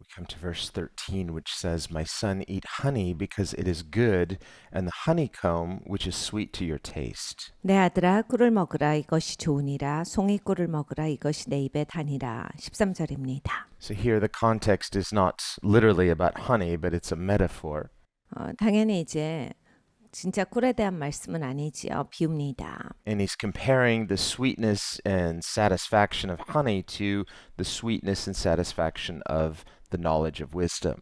We come to verse 13, which says, My son, eat honey because it is good, and the honeycomb, which is sweet to your taste. 내 아들아 꿀을 먹으라 이것이 좋으니라 송이꿀을 먹으라 이것이 내 입에 다니라 13절입니다. So here the context is not literally about honey, but it's a metaphor. 당연히 이제 진짜 꿀에 대한 말씀은 아니지요. 비웁니다. And he's comparing the sweetness and satisfaction of honey to the sweetness and satisfaction of the knowledge of wisdom.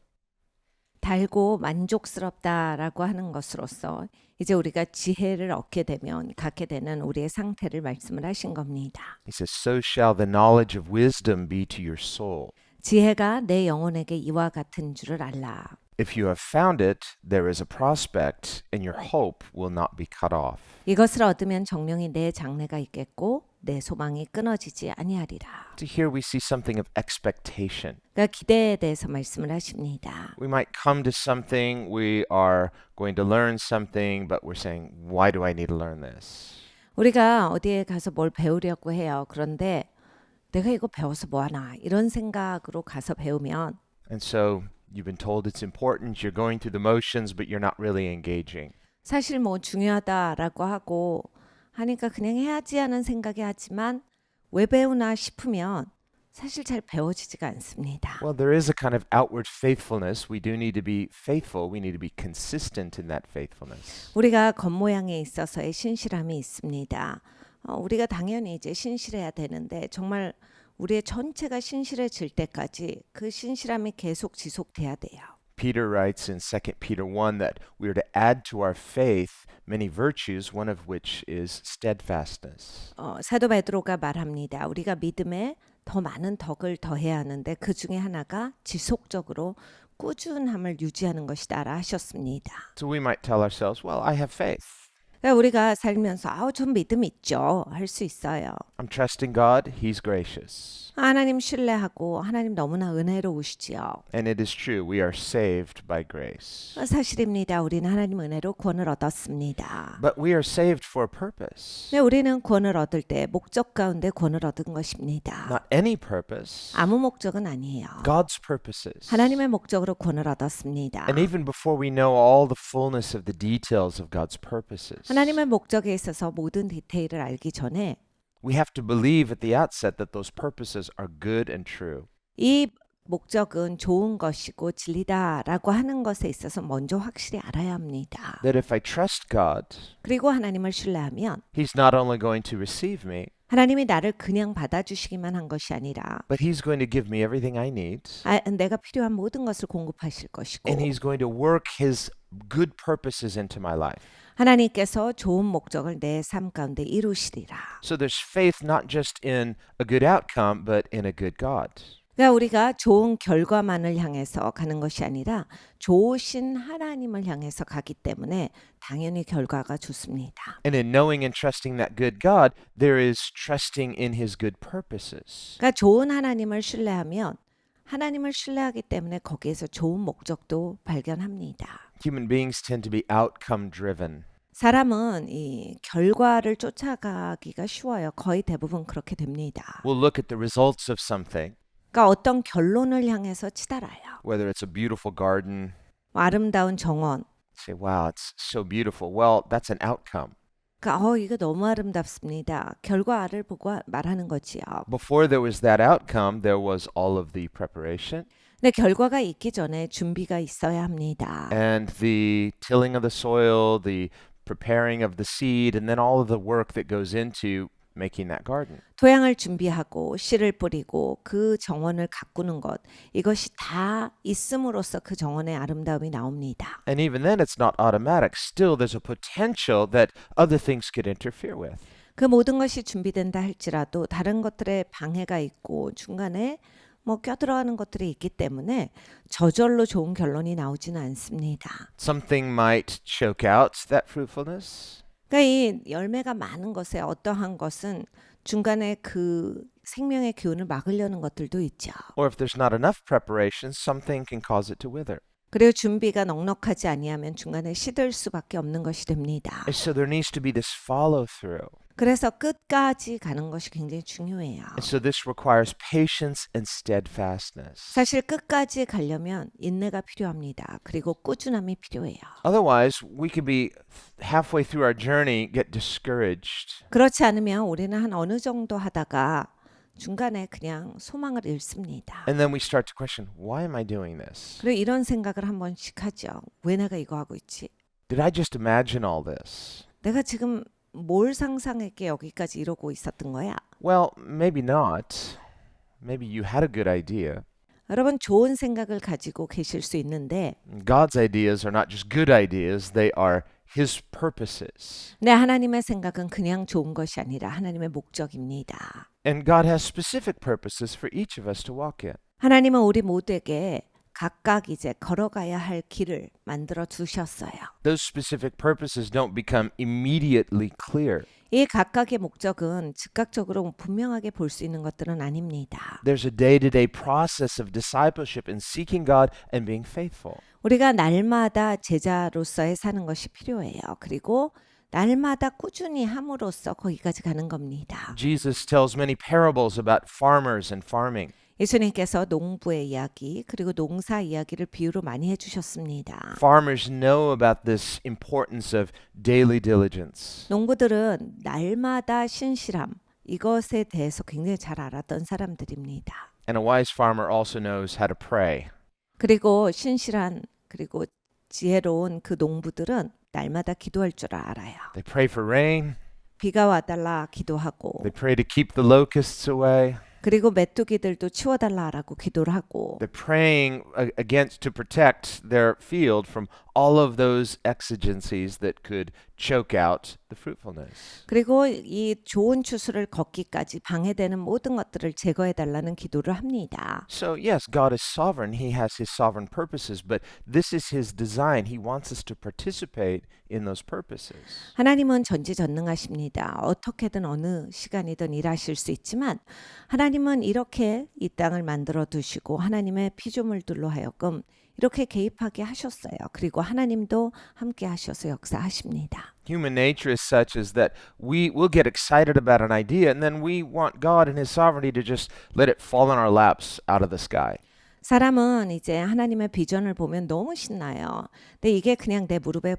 달고 만족스럽다라고 하는 것으로서 이제 우리가 지혜를 얻게 되면 갖게 되는 우리의 상태를 말씀을 하신 겁니다. He says, So shall the knowledge of wisdom be to your soul. 지혜가 내 영혼에게 이와 같은 줄을 알라. If you have found it, there is a prospect, and your hope will not be cut off. 이것을 얻으면 정령이 내 장래가 있겠고 내 소망이 끊어지지 아니하리라. So here we see something of expectation. 그러니까 기대에 대해서 말씀을 하십니다. We might come to something, we are going to learn something, but we're saying, why do I need to learn this? 우리가 어디에 가서 뭘 배우려고 해요. 그런데 내가 이거 배워서 뭐하나 이런 생각으로 가서 배우면 And so you've been told it's important, you're going through the motions, but you're not really engaging. 사실 뭐 중요하다라고 하고 하니까 그냥 해야지 하는 생각이 하지만 왜 배우나 싶으면 사실 잘 배워지지가 않습니다. Well, there is a kind of outward faithfulness. We do need to be faithful. We need to be consistent in that faithfulness. 우리가 겉모양에 있어서의 신실함이 있습니다. 우리가 당연히 이제 신실해야 되는데 정말 우리의 전체가 신실해질 때까지 그 신실함이 계속 지속돼야 돼요. Peter writes in 2 Peter 1 that we are to add to our faith many virtues, one of which is steadfastness. 사도 베드로가 말합니다. 우리가 믿음에 더 많은 덕을 더해야 하는데 그 중에 하나가 지속적으로 꾸준함을 유지하는 것이다라 하셨습니다. So we might tell ourselves, well, I have faith. 그러니까 우리가 살면서 좀 믿음 있죠. 할 수 있어요. I'm trusting God. He's gracious. 하나님 신뢰하고 하나님 너무나 은혜로우시지요. And it is true. We are saved by grace. 사실입니다. 우리는 하나님 은혜로 구원을 얻었습니다. But we are saved for a purpose. 네, 우리는 구원을 얻을 때 목적 가운데 구원을 얻은 것입니다. Not any purpose. 아무 목적은 아니에요. God's purposes. 하나님의 목적으로 구원을 얻었습니다. And even before we know all the fullness of the details of God's purposes, 하나님의 목적에 있어서 모든 디테일을 알기 전에 we have to believe at the outset that those purposes are good and true. 이 목적은 좋은 것이고 진리다라고 하는 것에 있어서 먼저 확실히 알아야 합니다. That if I trust God, 그리고 하나님을 신뢰하면 He's not only going to receive me, 하나님이 나를 그냥 받아주시기만 한 것이 아니라 but He's going to give me everything I need. 내가 필요한 모든 것을 공급하실 것이고 And He's going to work His good purposes into my life. 하나님께서 좋은 목적을 내 삶 가운데 이루시리라. So there's faith not just in a good outcome, but in a good God. 그러니까 우리가 좋은 결과만을 향해서 가는 것이 아니라 좋으신 하나님을 향해서 가기 때문에 당연히 결과가 좋습니다. And in knowing and trusting that good God, there is trusting in His good purposes. 그러니까 좋은 하나님을 신뢰하면 하나님을 신뢰하기 때문에 거기에서 좋은 목적도 발견합니다. Human beings tend to be outcome driven. 사람은 이 결과를 쫓아가기가 쉬워요. 거의 대부분 그렇게 됩니다. We'll look at the results of something, 그러니까 어떤 결론을 향해서 치달아요. whether it's a beautiful garden, 아름다운 정원. say, wow, it's so beautiful. Well, that's an outcome. 그러니까 이거 너무 아름답습니다. 결과를 보고 말하는 거지요. Before there was that outcome, there was all of the preparation 근데 결과가 있기 전에 준비가 있어야 합니다. and the tilling of the soil, the preparing of the seed, and then all of the work that goes into making that garden. 토양을 준비하고 씨를 뿌리고 그 정원을 가꾸는 것 이것이 다 있음으로써 그 정원의 아름다움이 나옵니다. And even then, it's not automatic. Still, there's a potential that other things could interfere with. 그 모든 것이 준비된다 할지라도 다른 것들에 방해가 있고 중간에 껴들어가는 것들이 있기 때문에 저절로 좋은 결론이 나오지는 않습니다. Something might choke out that fruitfulness. 그러니까 이 열매가 많은 것에 어떠한 것은 중간에 그 생명의 기운을 막으려는 것들도 있죠. Or if there's not enough preparation, something can cause it to wither. 그리고 준비가 넉넉하지 아니하면 중간에 시들 수밖에 없는 것이 됩니다. And so there needs to be this follow through. 그래서 끝까지 가는 것이 굉장히 중요해요. And so this requires patience and steadfastness. 사실 끝까지 가려면 인내가 필요합니다. 그리고 꾸준함이 필요해요. Otherwise, we could be halfway through our journey, get discouraged. 그렇지 않으면 우리는 한 어느 정도 하다가 중간에 그냥 소망을 잃습니다. And then we start to question, why am I doing this? 그리고 이런 생각을 한 번씩 하죠. 왜 내가 이거 하고 있지? Did I just imagine all this? 내가 지금 뭘 상상했기에 여기까지 이러고 있었던 거야? Well, maybe not. Maybe you had a good idea. 여러분 좋은 생각을 가지고 계실 수 있는데 God's ideas are not just good ideas, they are His purposes. 내 하나님의 생각은 그냥 좋은 것이 아니라 하나님의 목적입니다. And God has specific purposes for each of us to walk in. 하나님은 우리 모두에게 각각 이제 걸어가야 할 길을 만들어 두셨어요. Those specific purposes don't become immediately clear. 이 각각의 목적은 즉각적으로 분명하게 볼 수 있는 것들은 아닙니다. There's a day-to-day process of discipleship in seeking God and being faithful. 우리가 날마다 제자로서의 사는 것이 필요해요. 그리고 날마다 꾸준히 함으로써 거기까지 가는 겁니다. Jesus tells many parables about farmers and farming. 예수님께서 농부의 이야기 그리고 농사 이야기를 비유로 많이 해주셨습니다. Farmers know about this importance of daily diligence. 농부들은 날마다 신실함 이것에 대해서 굉장히 잘 알았던 사람들입니다. And a wise farmer also knows how to pray. 그리고 신실한 그리고 지혜로운 그 농부들은 날마다 기도할 줄 알아요. They pray for rain. 비가 와달라 기도하고 They pray to keep the locusts away. 그리고 메뚜기들도 치워달라라고 기도를 하고 They're praying against to protect their field from all of those exigencies that could choke out the fruitfulness. 그리고 이 좋은 추수를 걷기까지 방해되는 모든 것들을 제거해 달라는 기도를 합니다. So yes, God is sovereign. He has His sovereign purposes, but this is His design. He wants us to participate in those purposes. 하나님은 전지전능하십니다. 어떻게든 어느 시간이든 일하실 수 있지만 하나님은 이렇게 이 땅을 만들어 두시고 하나님의 피조물들로 하여금 이렇게 개입하게 하셨어요. 그리고 하나님도 함께 하셔서 역사하십니다. Human nature is such as that we will get excited about an idea and then we want God and His sovereignty to just let it fall in our laps out of the sky. 사람은 이제 하나님의 비전을 보면 너무 신나요. 근데 이게 그냥 내 무릎에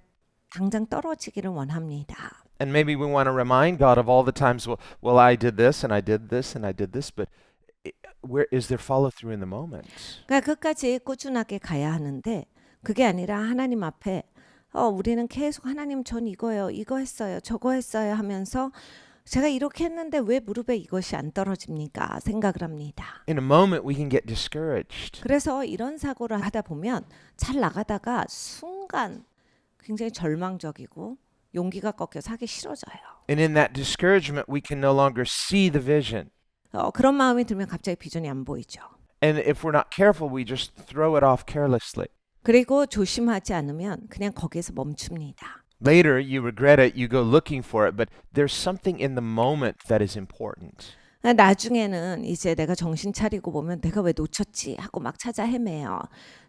당장 떨어지기를 원합니다. And maybe we want to remind God of all the times, well, I did this and I did this and I did this, but where is there follow through in the moment? 그러니까 끝까지 꾸준하게 가야 하는데 그게 아니라 하나님 앞에 우리는 계속 하나님 전 이거요, 이거 했어요, 저거 했어요 하면서 제가 이렇게 했는데 왜 무릎에 이것이 안 떨어집니까? 생각을 합니다. In a moment, we can get discouraged. 그래서 이런 사고를 하다 보면 잘 나가다가 순간 굉장히 절망적이고 용기가 꺾여서 하기 싫어져요. And in that discouragement, we can no longer see the vision. 그런 마음이 들면 갑자기 비전이 안 보이죠. And if we're not careful, we just throw it off carelessly. 그리고 조심하지 않으면 그냥 거기에서 멈춥니다. Later, you regret it, you go looking for it, but there's something in the moment that is important. 나중에는 이제 내가 정신 차리고 보면 내가 왜 놓쳤지 하고 막 찾아 헤매요.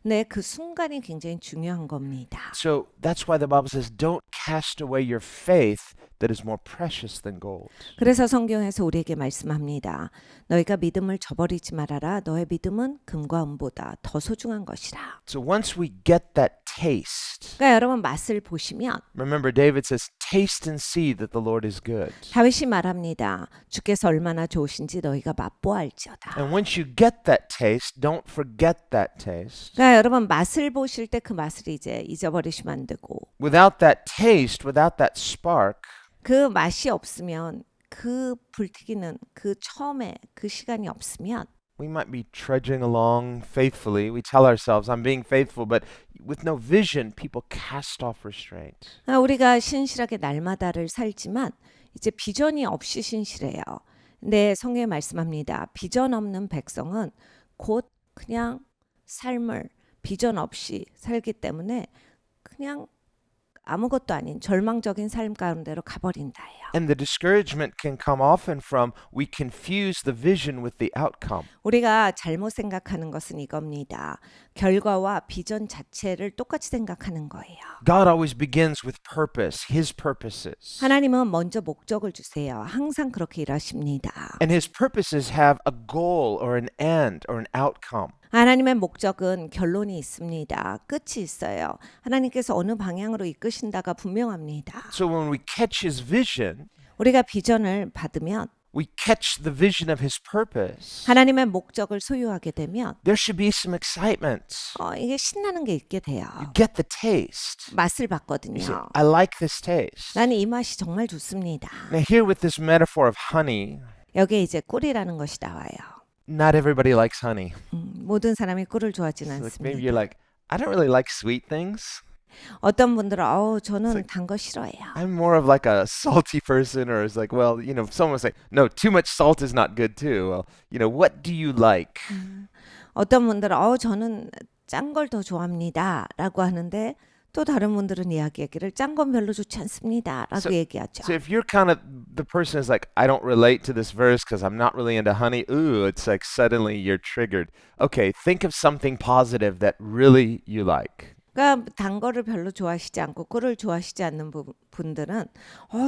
근데 그 순간이 굉장히 중요한 겁니다. So that's why the Bible says, don't cast away your faith that is more precious than gold. 그래서 성경에서 우리에게 말씀합니다. 너희가 믿음을 저버리지 말아라. 너의 믿음은 금과 은보다 더 소중한 것이라. So once we get that taste, 그러니까 여러분 맛을 보시면 remember David says, taste and see that the Lord is good. 다윗이 말합니다. 주께서 얼마나 좋으신지 너희가 맛보알지어다. And once you get that taste, don't forget that taste. 그러니까 여러분 맛을 보실 때 그 맛을 이제 잊어버리시면 안 되고 Without that taste, without that spark, 그 맛이 없으면 그 불튀기는 그 처음에 그 시간이 없으면 we might be trudging along faithfully. We tell ourselves, I'm being faithful, but with no vision, people cast off restraint. 우리가 신실하게 날마다를 살지만 이제 비전이 없이 신실해요. 근데 성경에 말씀합니다. 비전 없는 백성은 곧 그냥 삶을 비전 없이 살기 때문에 그냥 아무것도 아닌 절망적인 삶 가운데로 가버린다예요. And the discouragement can come often from we confuse the vision with the outcome. 우리가 잘못 생각하는 것은 이겁니다. 결과와 비전 자체를 똑같이 생각하는 거예요. God always begins with purpose, His purposes. 하나님은 먼저 목적을 주세요. 항상 그렇게 일하십니다. And His purposes have a goal or an end or an outcome. 하나님의 목적은 결론이 있습니다. 끝이 있어요. 하나님께서 어느 방향으로 이끄신다가 분명합니다. So when we catch His vision, 우리가 비전을 받으면 we catch the vision of His purpose, 하나님의 목적을 소유하게 되면 there should be some excitement. 이게 신나는 게 있게 돼요. You get the taste. 맛을 You say, 봤거든요. I like this taste. 나는 이 맛이 정말 좋습니다. Now here with this metaphor of honey, 여기에 이제 꿀이라는 것이 나와요. not everybody likes honey. 모든 사람이 꿀을 좋아하지는 Like maybe 않습니다. you're like, I don't really like sweet things. 어떤 분들은 저는 단 거 싫어해요. I'm more of like a salty person, or it's like, well, someone will say, no, too much salt is not good too. Well, what do you like? 어떤 분들은 저는 짠 걸 더 좋아합니다 라고 하는데 또 다른 분들은 이야기하기를 짠 건 별로 좋지 않습니다 라고 얘기하죠. So if you're kind of the person who's like, I don't relate to this verse because I'm not really into honey, ooh, it's like suddenly you're triggered. Okay, think of something positive that really you like. 그러니까 단 거를 별로 좋아하시지 않고 꿀을 좋아하시지 않는 분들은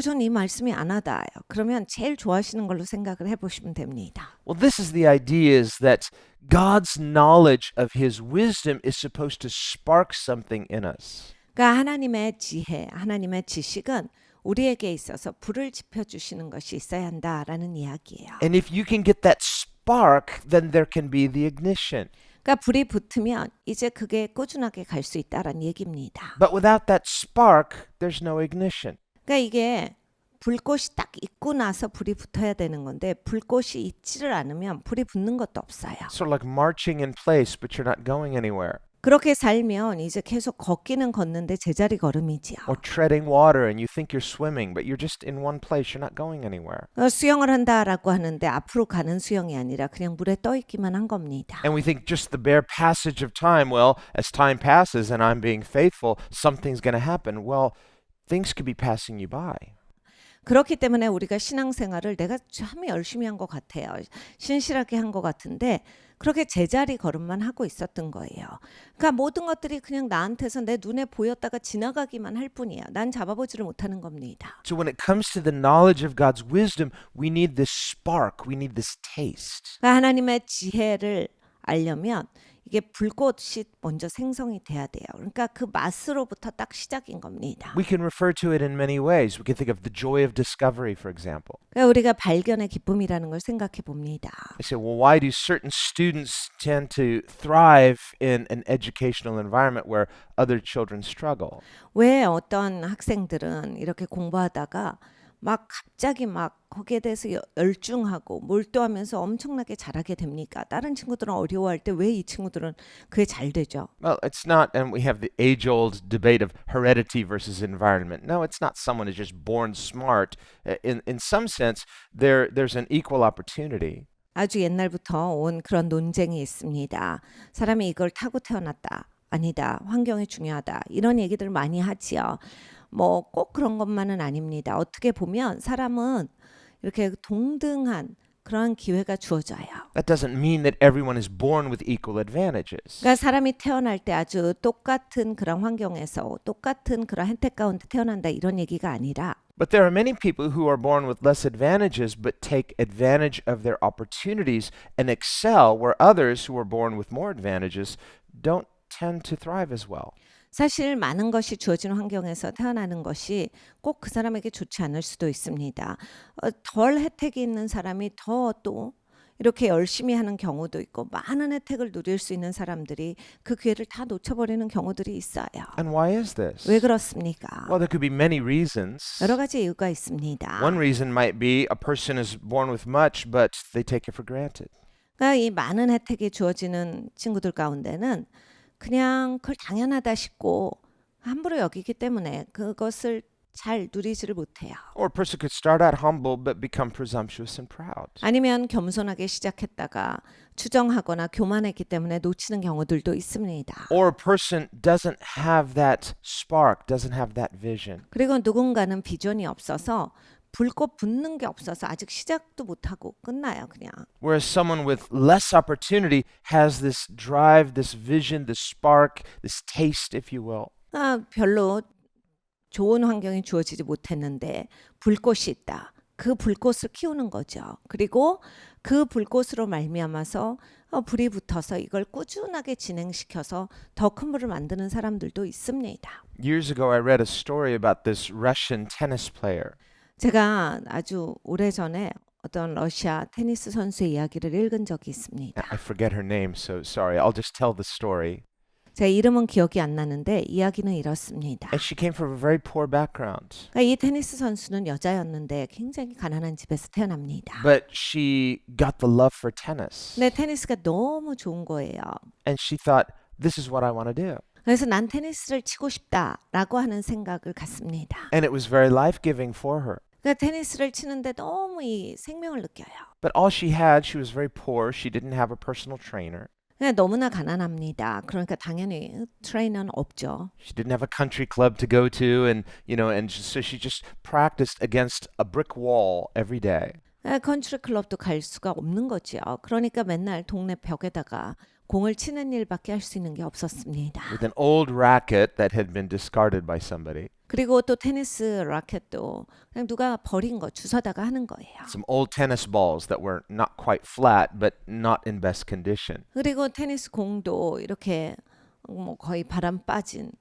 전 이 말씀이 안 와닿아요. 그러면 제일 좋아하시는 걸로 생각을 해보시면 됩니다. Well, this is the idea is that God's knowledge of His wisdom is supposed to spark something in us. 그러니까 하나님의 지혜, 하나님의 지식은 우리에게 있어서 불을 지펴주시는 것이 있어야 한다라는 이야기예요. And if you can get that spark, then there can be the ignition. 그러니까 불이 붙으면 이제 그게 꾸준하게 갈 수 있다라는 얘기입니다. But without that spark, there's no ignition. 그러니까 이게 불꽃이 딱 있고 나서 불이 붙어야 되는 건데 불꽃이 있지를 않으면 불이 붙는 것도 없어요. Sort of like marching in place, but you're not going anywhere. 그렇게 살면 이제 계속 걷기는 걷는데 제자리 걸음이지요. Or treading water and you think you're swimming, but you're just in one place, you're not going anywhere. 수영을 한다라고 하는데 앞으로 가는 수영이 아니라 그냥 물에 떠 있기만 한 겁니다. And we think just the bare passage of time, well, as time passes and I'm being faithful, something's going to happen. Well, things could be passing you by. 그렇기 때문에 우리가 신앙생활을 내가 참 열심히 한 것 같아요. 신실하게 한 것 같은데 그렇게 제자리 걸음만 하고 있었던 거예요. 그러니까 모든 것들이 그냥 나한테서 내 눈에 보였다가 지나가기만 할 뿐이에요. 난 잡아보지를 못하는 겁니다. So when it comes to the knowledge of God's wisdom, we need this spark, we need this taste. 그러니까 하나님의 지혜를 알려면 이게 불꽃이 먼저 생성이 돼야 돼요. 그러니까 그 맛으로부터 딱 시작인 겁니다. We can refer to it in many ways. We can think of the joy of discovery, for example. 그러니까 우리가 발견의 기쁨이라는 걸 생각해 봅니다. I say, well, why do certain students tend to thrive in an educational environment where other children struggle? 왜 어떤 학생들은 이렇게 공부하다가 막 갑자기 막 거기에 대해서 열중하고 몰두하면서 엄청나게 잘하게 됩니까? 다른 친구들은 어려워할 때 왜 이 친구들은 그게 잘 되죠? Well, it's not, and we have the age-old debate of heredity versus environment. No, it's not someone who's just born smart. In some sense, there's an equal opportunity. 아주 옛날부터 온 그런 논쟁이 있습니다. 사람이 이걸 타고 태어났다. 아니다. 환경이 중요하다. 이런 얘기들 많이 하지요. 뭐 꼭 그런 것만은 아닙니다. 어떻게 보면 사람은 이렇게 동등한 그런 기회가 주어져요. That doesn't mean that everyone is born with equal advantages. 그러니까 사람이 태어날 때 아주 똑같은 그런 환경에서 똑같은 그런 혜택 가운데 태어난다 이런 얘기가 아니라 But there are many people who are born with less advantages but take advantage of their opportunities and excel where others who are born with more advantages don't tend to thrive as well. 사실 많은 것이 주어진 환경에서 태어나는 것이 꼭 그 사람에게 좋지 않을 수도 있습니다. 덜 혜택이 있는 사람이 더 또 이렇게 열심히 하는 경우도 있고 많은 혜택을 누릴 수 있는 사람들이 그 기회를 다 놓쳐버리는 경우들이 있어요. And why is this? 왜 그렇습니까? Well, there could be many reasons. 여러 가지 이유가 있습니다. One reason might be a person is born with much, but they take it for granted. 그러니까 이 많은 혜택이 주어지는 친구들 가운데는 그냥 그걸 당연하다 싶고 함부로 여기기 때문에 그것을 잘 누리지를 못해요. Or a person could start out humble but become presumptuous and proud. 아니면 겸손하게 시작했다가 추정하거나 교만했기 때문에 놓치는 경우들도 있습니다. Or a person doesn't have that spark, doesn't have that vision. 그리고 누군가는 비전이 없어서 불꽃 붙는 게 없어서 아직 시작도 못하고 끝나요, 그냥. Whereas someone with less opportunity has this drive, this vision, this spark, this taste, if you will. 별로 좋은 환경이 주어지지 못했는데 불꽃이 있다. 그 불꽃을 키우는 거죠. 그리고 그 불꽃으로 말미암아서 불이 붙어서 이걸 꾸준하게 진행시켜서 더 큰 불을 만드는 사람들도 있습니다. Years ago, I read a story about this Russian tennis player. 제가 아주 오래전에 어떤 러시아 테니스 선수의 이야기를 읽은 적이 있습니다. I forget her name, so sorry. I'll just tell the story. 제 이름은 기억이 안 나는데 이야기는 이렇습니다. And she came from a very poor background. 그러니까 이 테니스 선수는 여자였는데 굉장히 가난한 집에서 태어납니다. But she got the love for tennis. 근데 테니스가 너무 좋은 거예요. And she thought, this is what I want to do. 그래서 난 테니스를 치고 싶다라고 하는 생각을 갖습니다. And it was very life-giving for her. 그러니까 테니스를 치는데 너무 이 생명을 느껴요. But all she had, she was very poor. She didn't have a personal trainer. 그냥 너무나 가난합니다. 그러니까 당연히 트레이너는 없죠. She didn't have a country club to go to, and so she just practiced against a brick wall every day. 컨트리 클럽도 갈 수가 없는 거죠. 그러니까 맨날 동네 벽에다가 공을 치는 일밖에 할 수 있는 게 없었습니다. With an old racket that had been discarded by somebody. 그리고 또 테니스 라켓도 그냥 누가 버린 거 주워다가 하는 거예요. Some old tennis balls that were not quite flat, but not in best condition. 그리고 테니스 공도 이렇게 뭐 거의 바람 빠진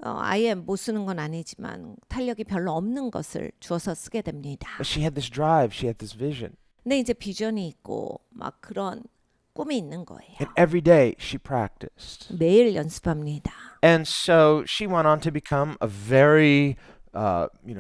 아예 못 쓰는 건 아니지만 탄력이 별로 없는 것을 주워서 쓰게 됩니다. But she had this drive, she had this vision. 근데 이제 비전이 있고 막 그런 꿈이 있는 거예요. And every day she practiced. 매일 연습합니다. And so she went on to become a very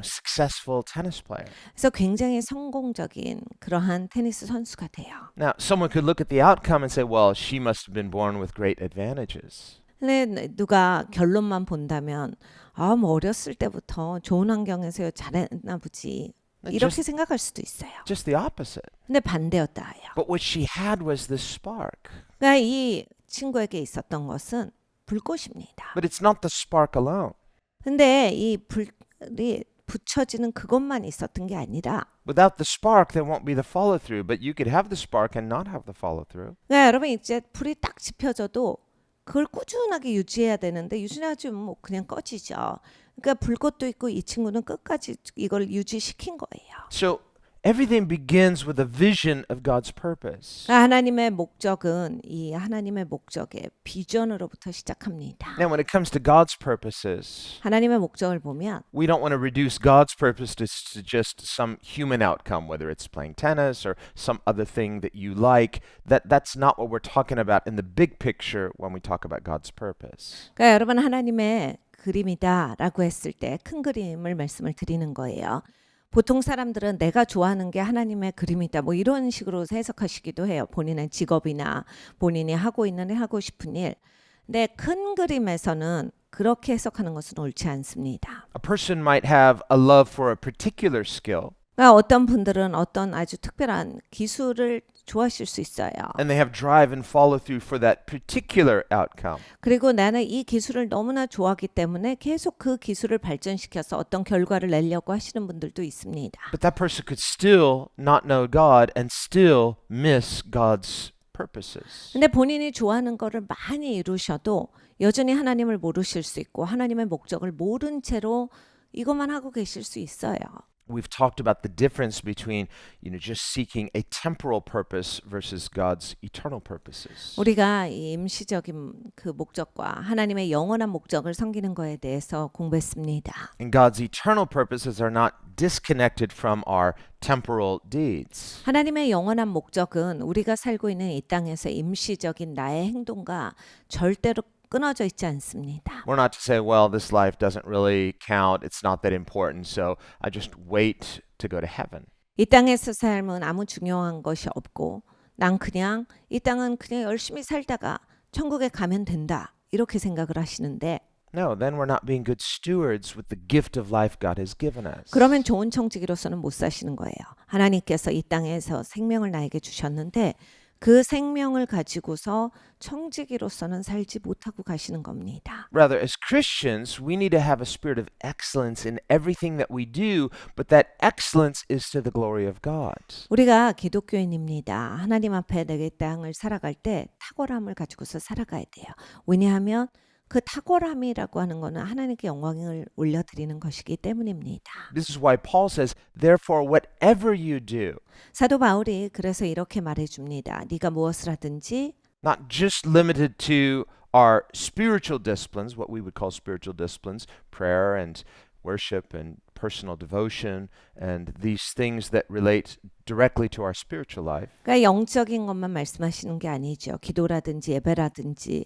successful tennis player. 그래서 굉장히 성공적인 그러한 테니스 선수가 돼요. Now, someone could look at the outcome and say, well, she must have been born with great advantages. 근데 누가 결론만 본다면 뭐 어렸을 때부터 좋은 환경에서 잘했나 보지 이렇게 생각할 수도 있어요. Just the opposite. 근데 반대였다 해요. But what she had was this spark. 그러니까 이 친구에게 있었던 것은 불꽃입니다. But it's not the spark alone. 근데 이 불이 붙여지는 그것만 있었던 게 아니라 Without the spark, there won't be the follow through. But you could have the spark and not have the follow through. 그러니까 여러분 이제 불이 딱 지펴져도 그걸 꾸준하게 유지해야 되는데 유지하지 뭐 그냥 꺼지죠. 그러니까 불꽃도 있고 이 친구는 끝까지 이걸 유지시킨 거예요. So everything begins with a vision of God's purpose. 하나님의 목적은 이 하나님의 목적의 비전으로부터 시작합니다. Now, when it comes to God's purposes, 하나님의 목적을 보면 we don't want to reduce God's purpose to just some human outcome, whether it's playing tennis or some other thing that you like. That's not what we're talking about in the big picture when we talk about God's purpose. 그러니까 여러분 하나님의 그림이다라고 했을 때 큰 그림을 말씀을 드리는 거예요. 보통 사람들은 내가 좋아하는 게 하나님의 그림이다 뭐 이런 식으로 해석하시기도 해요. 본인의 직업이나 본인이 하고 있는 하고 싶은 일. 근데 큰 그림에서는 그렇게 해석하는 것은 옳지 않습니다. A person might have a love for a particular skill, 그러니까 어떤 분들은 어떤 아주 특별한 기술을 좋아하실 수 있어요. and they have drive and follow through for that particular outcome. 그리고 나는 이 기술을 너무나 좋아하기 때문에 계속 그 기술을 발전시켜서 어떤 결과를 내려고 하시는 분들도 있습니다. But that person could still not know God and still miss God's purposes. 근데 본인이 좋아하는 거를 많이 이루셔도 여전히 하나님을 모르실 수 있고 하나님의 목적을 모른 채로 이것만 하고 계실 수 있어요. We've talked about the difference between, just seeking a temporal purpose versus God's eternal purposes. 우리가 이 임시적인 그 목적과 하나님의 영원한 목적을 섬기는 거에 대해서 공부했습니다. And God's eternal purposes are not disconnected from our temporal deeds. 하나님의 영원한 목적은 우리가 살고 있는 이 땅에서 임시적인 나의 행동과 절대로 끊어져 있지 않습니다. We're not to say, well, this life doesn't really count. It's not that important. So I just wait to go to heaven. 이 땅에서 삶은 아무 중요한 것이 없고 난 그냥 이 땅은 그냥 열심히 살다가 천국에 가면 된다. 이렇게 생각을 하시는데 No, then we're not being good stewards with the gift of life God has given us. 그러면 좋은 청지기로서는 못 사시는 거예요. 하나님께서 이 땅에서 생명을 나에게 주셨는데 그 생명을 가지고서 청지기로서는 살지 못하고 가시는 겁니다. Rather, as Christians, we need to have a spirit of excellence in everything that we do, but that excellence is to the glory of God. 우리가 기독교인입니다. 하나님 앞에 내게 땅을 살아갈 때 탁월함을 가지고서 살아가야 돼요. 왜냐하면 그 탁월함이라고 하는 것은 하나님께 영광을 올려드리는 것이기 때문입니다. This is why Paul says, therefore, whatever you do, 사도 바울이 그래서 이렇게 말해줍니다. 네가 무엇을 하든지 not just limited to our spiritual disciplines, what we would call spiritual disciplines, prayer and worship and personal devotion, and these things that relate directly to our spiritual life. 그러니까 영적인 것만 말씀하시는 게 아니죠. 기도라든지 예배라든지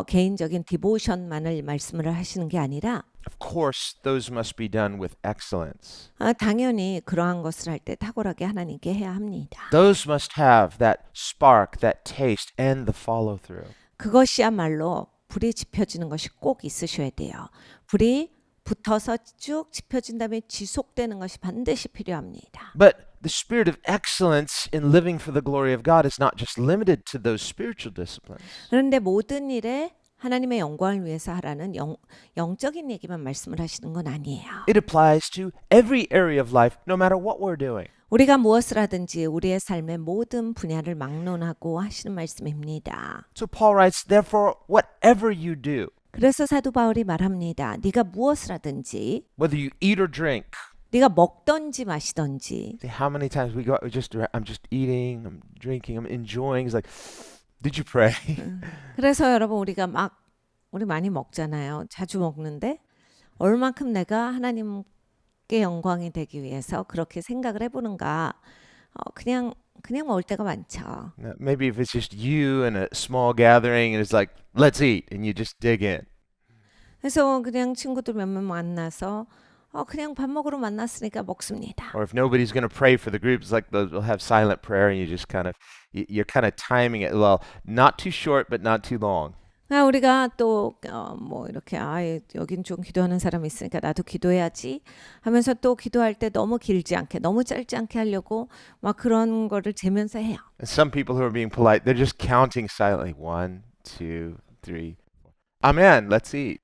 개인적인 디보션만을 말씀을 하시는 게 아니라 Of course, those must be done with excellence. 당연히 그러한 것을 할 때 탁월하게 하나님께 해야 합니다. Those must have that spark, that taste, and the follow through. 그것이야말로 불이 지펴지는 것이 꼭 있으셔야 돼요. 불이 붙어서 쭉 지펴진 다음에 지속되는 것이 반드시 필요합니다. But the spirit of excellence in living for the glory of God is not just limited to those spiritual disciplines. 그런데 모든 일에 하나님의 영광을 위해서 하라는 영적인 얘기만 말씀을 하시는 건 아니에요. It applies to every area of life, no matter what we're doing. 우리가 무엇을 하든지 우리의 삶의 모든 분야를 막론하고 하시는 말씀입니다. So Paul writes, therefore, whatever you do, 그래서 사도 바울이 말합니다. 네가 무엇을 하든지 whether you eat or drink. 네가 먹던지 마시던지 See how many times we go, I'm just eating, I'm drinking, I'm enjoying. It's like, did you pray? 그래서 여러분 우리 많이 먹잖아요. 자주 먹는데 얼만큼 내가 하나님께 영광이 되기 위해서 그렇게 생각을 해보는가 그냥 먹을 때가 많죠. Maybe if it's just you and a small gathering and it's like, let's eat, and you just dig in. 그래서 그냥 친구들 몇 명 만나서 그냥 밥 먹으러 만났으니까 먹습니다. Or if nobody's going to pray for the group, it's like they'll have silent prayer and you just you're kind of timing it. Well, not too short, but not too long. 우리가 또 뭐 이렇게 여긴 좀 기도하는 사람이 있으니까 나도 기도해야지 하면서 또 기도할 때 너무 길지 않게 너무 짧지 않게 하려고 막 그런 거를 재면서 해요. And some people who are being polite, they're just counting silently. 1, 2, 3, 4. Amen. Let's eat.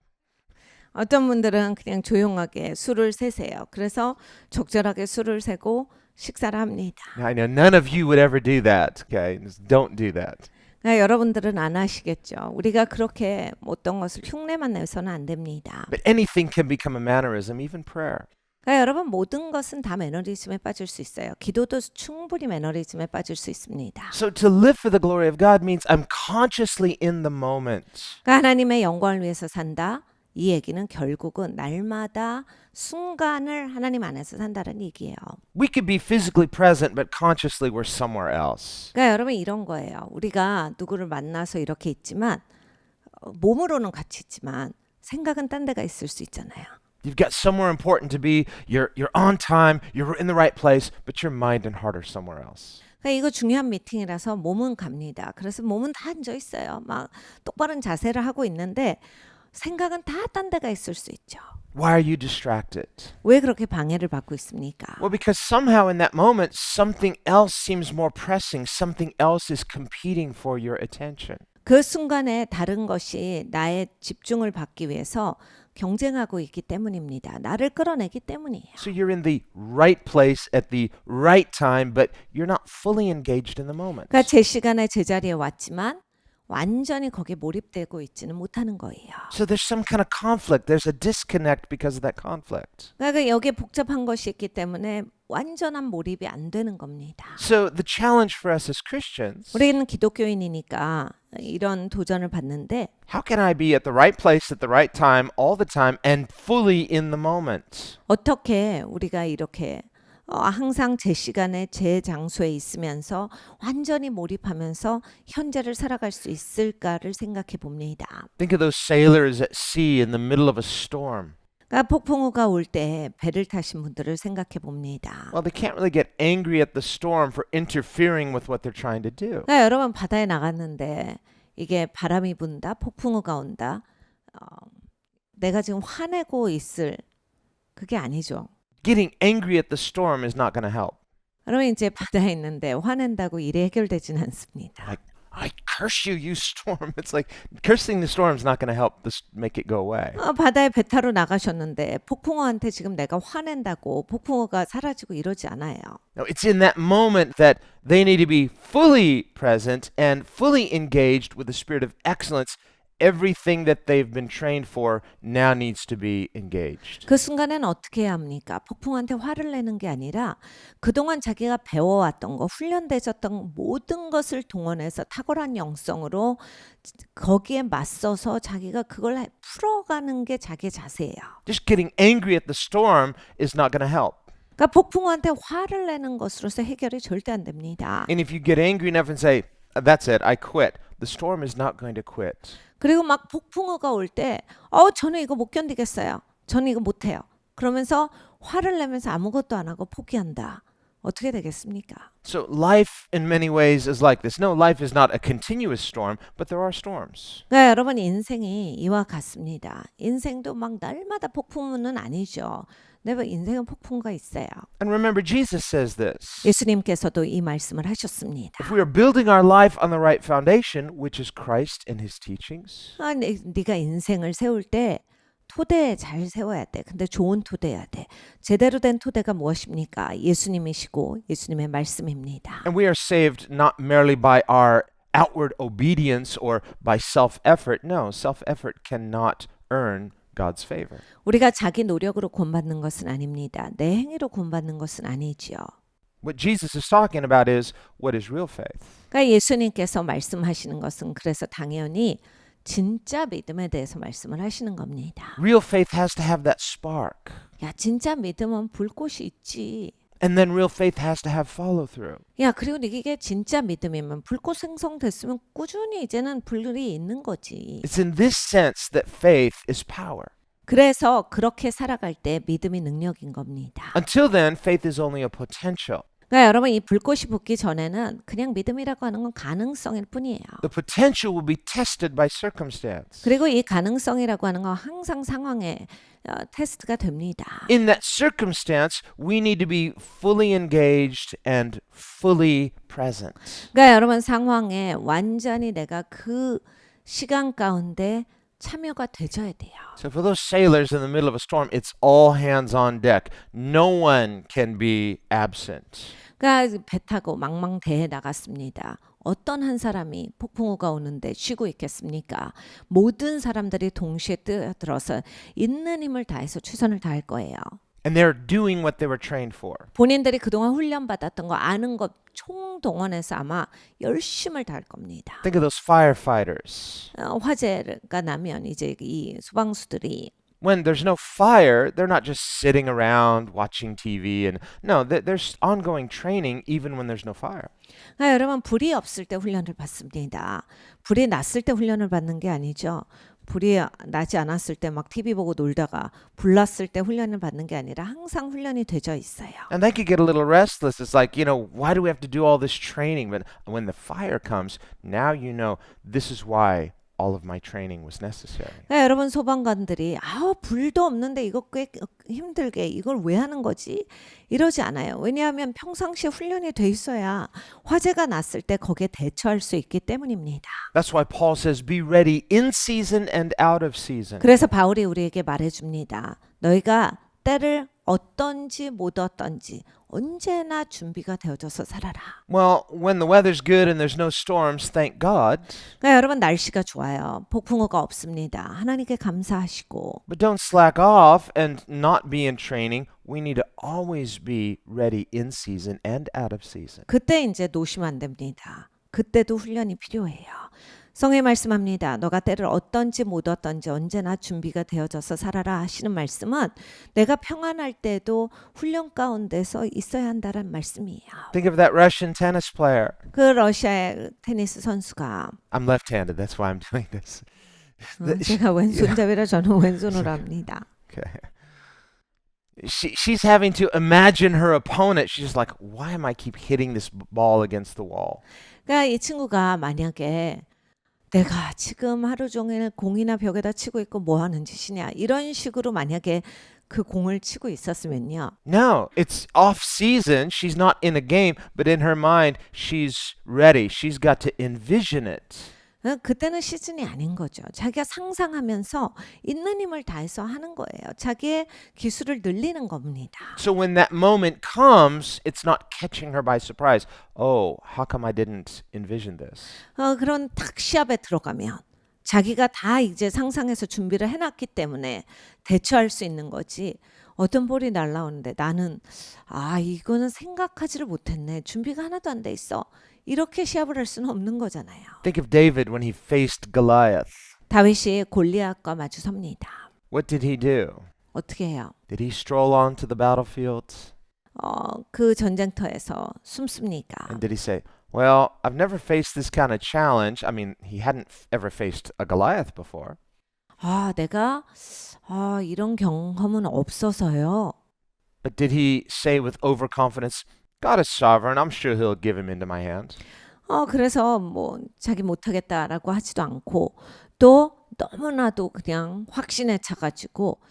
어떤 분들은 그냥 조용하게 술을 세세요. 그래서 적절하게 술을 세고 식사를 합니다. I know none of you would ever do that. Okay, just don't do that. 그러니까 여러분들은 안 하시겠죠. 우리가 그렇게 어떤 것을 흉내만 내서는 안 됩니다. But anything can become a mannerism, even prayer. 그러니까 여러분 모든 것은 다 매너리즘에 빠질 수 있어요. 기도도 충분히 매너리즘에 빠질 수 있습니다. So to live for the glory of God means I'm consciously in the moment. 그러니까 하나님의 영광을 위해서 산다. 이 얘기는 결국은 날마다 순간을 하나님 안에서 산다는 얘기예요. We could be physically present, but consciously we're somewhere else. 그러니까 여러분 이런 거예요. 우리가 누구를 만나서 이렇게 있지만 몸으로는 같이 있지만 생각은 딴 데가 있을 수 있잖아요. You've got somewhere important to be. You're on time. You're in the right place, but your mind and heart are somewhere else. 그러니까 이거 중요한 미팅이라서 몸은 갑니다. 그래서 몸은 다 앉아 있어요. 막 똑바른 자세를 하고 있는데 생각은 다 딴 데가 있을 수 있죠. Why are you distracted? 왜 그렇게 방해를 받고 있습니까? Well, because somehow in that moment, something else seems more pressing. Something else is competing for your attention. 그 순간에 다른 것이 나의 집중을 받기 위해서 경쟁하고 있기 때문입니다. 나를 끌어내기 때문이에요. So you're in the right place at the right time, but you're not fully engaged in the moment. 그러니까 제 시간에 제 자리에 왔지만 완전히 거기에 몰입되고 있지는 못하는 거예요. So there's some kind of conflict. There's a disconnect because of that conflict. 그러니까 여기에 복잡한 것이 있기 때문에 완전한 몰입이 안 되는 겁니다. So the challenge for us as Christians, 우리는 기독교인이니까 이런 도전을 받는데 how can I be at the right place at the right time all the time and fully in the moment? 어떻게 우리가 이렇게 항상 제 시간에 제 장소에 있으면서 완전히 몰입하면서 현재를 살아갈 수 있을까를 생각해 봅니다. Think of those sailors at sea in the middle of a storm. 그러니까 폭풍우가 올 때 배를 타신 분들을 생각해 봅니다. Well, they can't really get angry at the storm for interfering with what they're trying to do. 그러니까 여러분 바다에 나갔는데 이게 바람이 분다, 폭풍우가 온다. 내가 지금 화내고 있을 그게 아니죠. Getting angry at the storm is not going to help. 그러면 이제 바다에 있는데 화낸다고 일이 해결되진 않습니다. Like, I curse you, you storm. It's like cursing the storm is not going to help this make it go away. 바다에 배 타러 나가셨는데 폭풍어한테 지금 내가 화낸다고 폭풍어가 사라지고 이러지 않아요. No, it's in that moment that they need to be fully present and fully engaged with the spirit of excellence. Everything that they've been trained for now needs to be engaged. 그 순간에는 어떻게 해야 합니까? 폭풍한테 화를 내는 게 아니라 그동안 자기가 배워왔던 거, 훈련되셨던 모든 것을 동원해서 탁월한 영성으로 거기에 맞서서 자기가 그걸 풀어가는 게 자기의 자세예요. Just getting angry at the storm is not going to help. 그러니까 폭풍한테 화를 내는 것으로서 해결이 절대 안 됩니다. And if you get angry enough and say, that's it, I quit, the storm is not going to quit. 그리고 막 폭풍우가 올 때, 저는 이거 못 견디겠어요. 저는 이거 못해요. 그러면서 화를 내면서 아무것도 안 하고 포기한다. 어떻게 되겠습니까? So life in many ways is like this. No, life is not a continuous storm, but there are storms. 그러니까 여러분 인생이 이와 같습니다. 인생도 막 날마다 폭풍우는 아니죠. 내 인생은 폭풍우가 있어요. And remember, Jesus says this. 예수님께서도 이 말씀을 하셨습니다. If we are building our life on the right foundation, which is Christ and his teachings, 네가 인생을 세울 때 토대 잘 세워야 돼. 근데 좋은 토대여야 돼. 제대로 된 토대가 무엇입니까? 예수님이시고 예수님의 말씀입니다. and we are saved not merely by our outward obedience or by self-effort. No, self-effort cannot earn God's favor. 우리가 자기 노력으로 구원받는 것은 아닙니다. 내 행위로 구원받는 것은 아니지요. What Jesus is talking about is what is real faith. 그러니까 예수님께서 말씀하시는 것은 그래서 당연히 진짜 믿음에 대해서 말씀을 하시는 겁니다. Real faith has to have that spark. 야, 진짜 믿음은 불꽃이 있지. And then real faith has to have follow through. 야, 그리고 이게 진짜 믿음이면 불꽃 생성됐으면 꾸준히 이제는 불이 있는 거지. It's in this sense that faith is power. 그래서 그렇게 살아갈 때 믿음이 능력인 겁니다. Until then, faith is only a potential. 그러니까 여러분 이 불꽃이 붙기 전에는 그냥 믿음이라고 하는 건 가능성일 뿐이에요. The potential will be tested by circumstance. 그리고 이 가능성이라고 하는 건 항상 상황에 테스트가 됩니다. In that circumstance, we need to be fully engaged and fully present. 그러니까 여러분 상황에 완전히 내가 그 시간 가운데 참여가 되져야 돼요. So for those sailors in the middle of a storm, it's all hands on deck. No one can be absent. 그러니까 배 타고 망망대해 나갔습니다. 어떤 한 사람이 폭풍우가 오는데 쉬고 있겠습니까? 모든 사람들이 동시에 뛰어들어서 있는 힘을 다해서 최선을 다할 거예요. And they're doing what they were trained for. 본인들이 그동안 훈련받았던 거 아는 것 총동원해서 아마 열심을 다할 겁니다. Think of those firefighters. 화재가 나면 이제 이 소방수들이 When there's no fire, they're not just sitting around watching TV. And no, there's ongoing training even when there's no fire. 여러분 불이 없을 때 훈련을 받습니다. 불이 났을 때 훈련을 받는 게 아니죠. 불이 나지 않았을 때 막 TV 보고 놀다가 불 났을 때 훈련을 받는 게 아니라 항상 훈련이 되져 있어요. And they could get a little restless. It's like, why do we have to do all this training? But when the fire comes, now you know this is why all of my training was necessary. 여러분 소방관들이 불도 없는데 이거 꽤 힘들게 이걸 왜 하는 거지? 이러지 않아요. 왜냐하면 평상시에 훈련이 돼 있어야 화재가 났을 때 거기에 대처할 수 있기 때문입니다. That's why Paul says, be ready in season and out of season. 그래서 바울이 우리에게 말해줍니다. 너희가 때를 어떤지 못 어떤지 언제나 준비가 되어져서 살아라. Well, when the weather's good and there's no storms, thank God. 그러니까 여러분 날씨가 좋아요. 폭풍우가 없습니다. 하나님께 감사하시고. But don't slack off and not be in training. We need to always be ready in season and out of season. 그때 이제 놓으시면 안 됩니다. 그때도 훈련이 필요해요. 성경이 말씀합니다. 너가 때를 어떤지 못 어떤지 언제나 준비가 되어져서 살아라 하시는 말씀은 내가 평안할 때도 훈련 가운데서 있어야 한다는 말씀이에요. Think of that Russian tennis player. 그 러시아의 테니스 선수가 I'm left-handed. That's why I'm doing this. 제가 왼손잡이라 저는 왼손으로 합니다. Okay. She's having to imagine her opponent. She's just like, why am I keep hitting this ball against the wall? 그러니까 이 친구가 만약에 내가 지금 하루 종일 공이나 벽에다 치고 있고 뭐 하는 짓이냐 이런 식으로 만약에 그 공을 치고 있었으면요. No, it's off season. She's not in a game, but in her mind, she's ready. She's got to envision it. 그때는 시즌이 아닌 거죠. 자기가 상상하면서 있는 힘을 다해서 하는 거예요. 자기의 기술을 늘리는 겁니다. So when that moment comes, it's not catching her by surprise. Oh, how come I didn't envision this? 그런 탁 시합에 들어가면 자기가 다 이제 상상해서 준비를 해놨기 때문에 대처할 수 있는 거지. 어떤 볼이 날라오는데 나는 이거는 생각하지를 못했네. 준비가 하나도 안 돼 있어. 이렇게 시합을 할 수는 없는 거잖아요. Think of David when he faced Goliath. 다윗이 골리앗과 마주섭니다. What did he do? 어떻게 해요? Did he stroll onto the battlefield? 그 전쟁터에서 숨습니까? And did he say, well, I've never faced this kind of challenge. I mean, he hadn't ever faced a Goliath before. 내가 이런 경험은 없어서요. But did he say with overconfidence, God is sovereign. I'm sure he'll give him into my hand. 그래서 뭐 자기 못하겠다라고 하지도 않고 또 너무나도 그냥 확신에 차가지고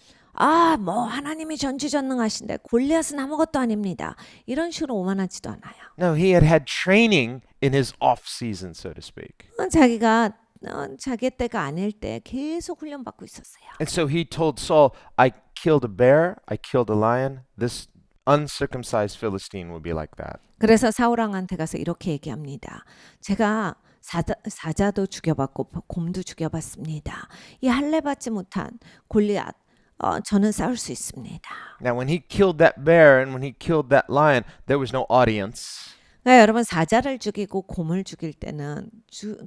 뭐 하나님이 전지전능하신데 골리앗은 아무것도 아닙니다. 이런 식으로 오만하지도 않아요. No, he had had training in his off season, so to speak. 자기가 자기 때가 아닐 때 계속 훈련받고 있었어요. And so he told Saul, I killed a bear, I killed a lion. This uncircumcised Philistine will be like that. 그래서 사울 왕한테 가서 이렇게 얘기합니다. 제가 사자도 죽여봤고 곰도 죽여봤습니다. 이 할례 받지 못한 골리앗 저는 싸울 수 있습니다. Now, when he killed that bear and when he killed that lion, there was no audience. 그러니까 여러분 사자를 죽이고 곰을 죽일 때는